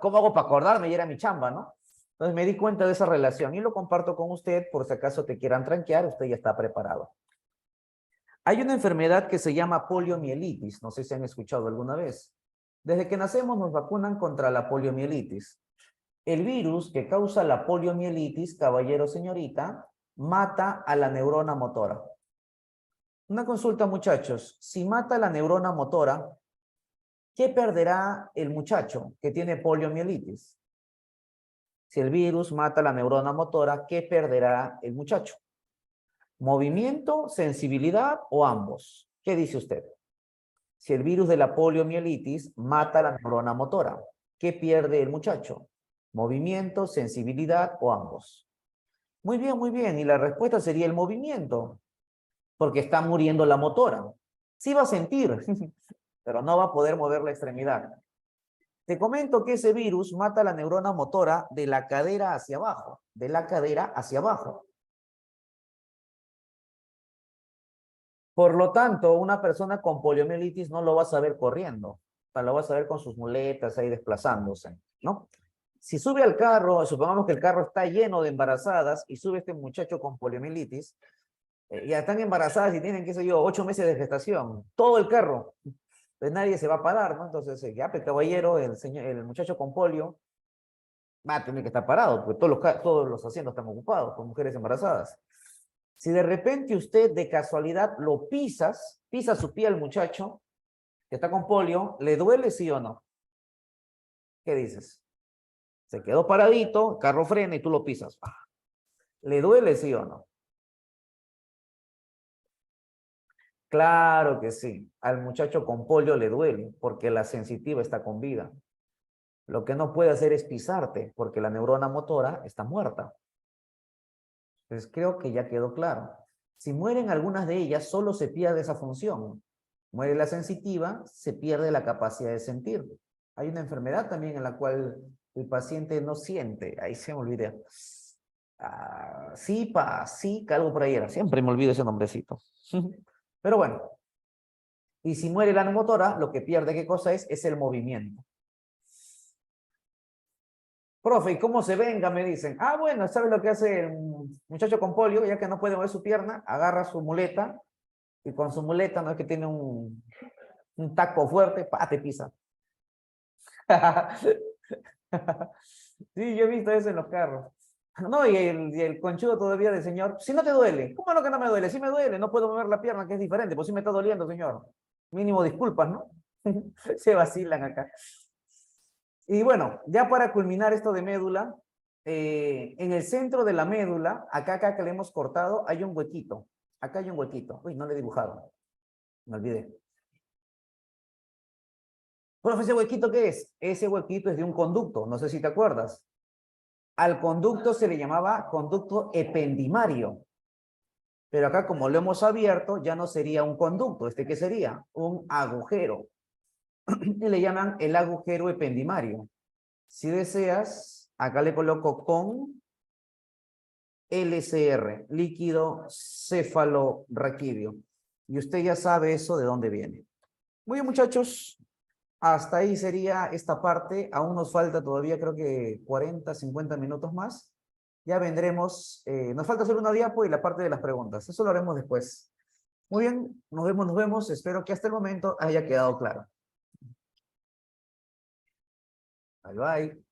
¿Cómo hago para acordarme? Y era mi chamba, ¿no? Entonces me di cuenta de esa relación y lo comparto con usted por si acaso te quieran tranquear, usted ya está preparado. Hay una enfermedad que se llama poliomielitis, no sé si han escuchado alguna vez. Desde que nacemos nos vacunan contra la poliomielitis. El virus que causa la poliomielitis, caballero, señorita, mata a la neurona motora. Una consulta, muchachos. Si mata a la neurona motora, ¿Qué perderá el muchacho que tiene poliomielitis? Si el virus mata la neurona motora, ¿qué perderá el muchacho? ¿Movimiento, sensibilidad o ambos? ¿Qué dice usted? Si el virus de la poliomielitis mata la neurona motora, ¿qué pierde el muchacho? ¿Movimiento, sensibilidad o ambos? Muy bien, muy bien. Y la respuesta sería el movimiento, porque está muriendo la motora. Sí va a sentir, pero no va a poder mover la extremidad. Te comento que ese virus mata la neurona motora de la cadera hacia abajo, de la cadera hacia abajo. Por lo tanto, una persona con poliomielitis no lo va a saber corriendo, o sea, lo va a saber con sus muletas ahí desplazándose, ¿no? Si sube al carro, supongamos que el carro está lleno de embarazadas y sube este muchacho con poliomielitis, ya están embarazadas y tienen, qué sé yo, 8 meses de gestación, todo el carro, pues nadie se va a parar, ¿no? Entonces, ya, pues caballero, el muchacho con polio va a tener que estar parado, porque todos los asientos están ocupados por mujeres embarazadas. Si de repente usted de casualidad lo pisa su pie al muchacho que está con polio, ¿le duele sí o no? ¿Qué dices? Se quedó paradito, el carro frena y tú lo pisas. ¿Le duele sí o no? Claro que sí. Al muchacho con polio le duele porque la sensitiva está con vida. Lo que no puede hacer es pisarte porque la neurona motora está muerta. Entonces creo que ya quedó claro. Si mueren algunas de ellas, solo se pierde esa función. Muere la sensitiva, se pierde la capacidad de sentir. Hay una enfermedad también en la cual el paciente no siente. Ahí se me olvida. Sí, algo por ahí era. Siempre me olvido ese nombrecito. Pero bueno, y si muere la motora, lo que pierde, ¿qué cosa es? Es el movimiento. Profe, ¿y cómo se venga? Me dicen. Ah, bueno, ¿sabes lo que hace el muchacho con polio? Ya que no puede mover su pierna, agarra su muleta y con su muleta, no es que tiene un taco fuerte, pa, te pisa. Sí, yo he visto eso en los carros. No, y el conchudo todavía del señor, si no te duele, ¿cómo no que no me duele? Si me duele, no puedo mover la pierna, que es diferente, pues sí me está doliendo, señor. Mínimo disculpas, ¿no? Se vacilan acá. Y bueno, ya para culminar esto de médula, en el centro de la médula, acá que le hemos cortado, hay un huequito. Acá hay un huequito. Uy, no le he dibujado. Me olvidé. Profe, ¿ese huequito qué es? Ese huequito es de un conducto, no sé si te acuerdas. Al conducto se le llamaba conducto ependimario. Pero acá, como lo hemos abierto, ya no sería un conducto. ¿Este qué sería? Un agujero. Y le llaman el agujero ependimario. Si deseas, acá le coloco con LCR, líquido cefalorraquídeo. Y usted ya sabe eso de dónde viene. Muy bien, muchachos. Hasta ahí sería esta parte. Aún nos falta todavía, creo que 40, 50 minutos más. Ya vendremos. Nos falta hacer una diapo y la parte de las preguntas. Eso lo haremos después. Muy bien, nos vemos, nos vemos. Espero que hasta el momento haya quedado claro. Bye, bye.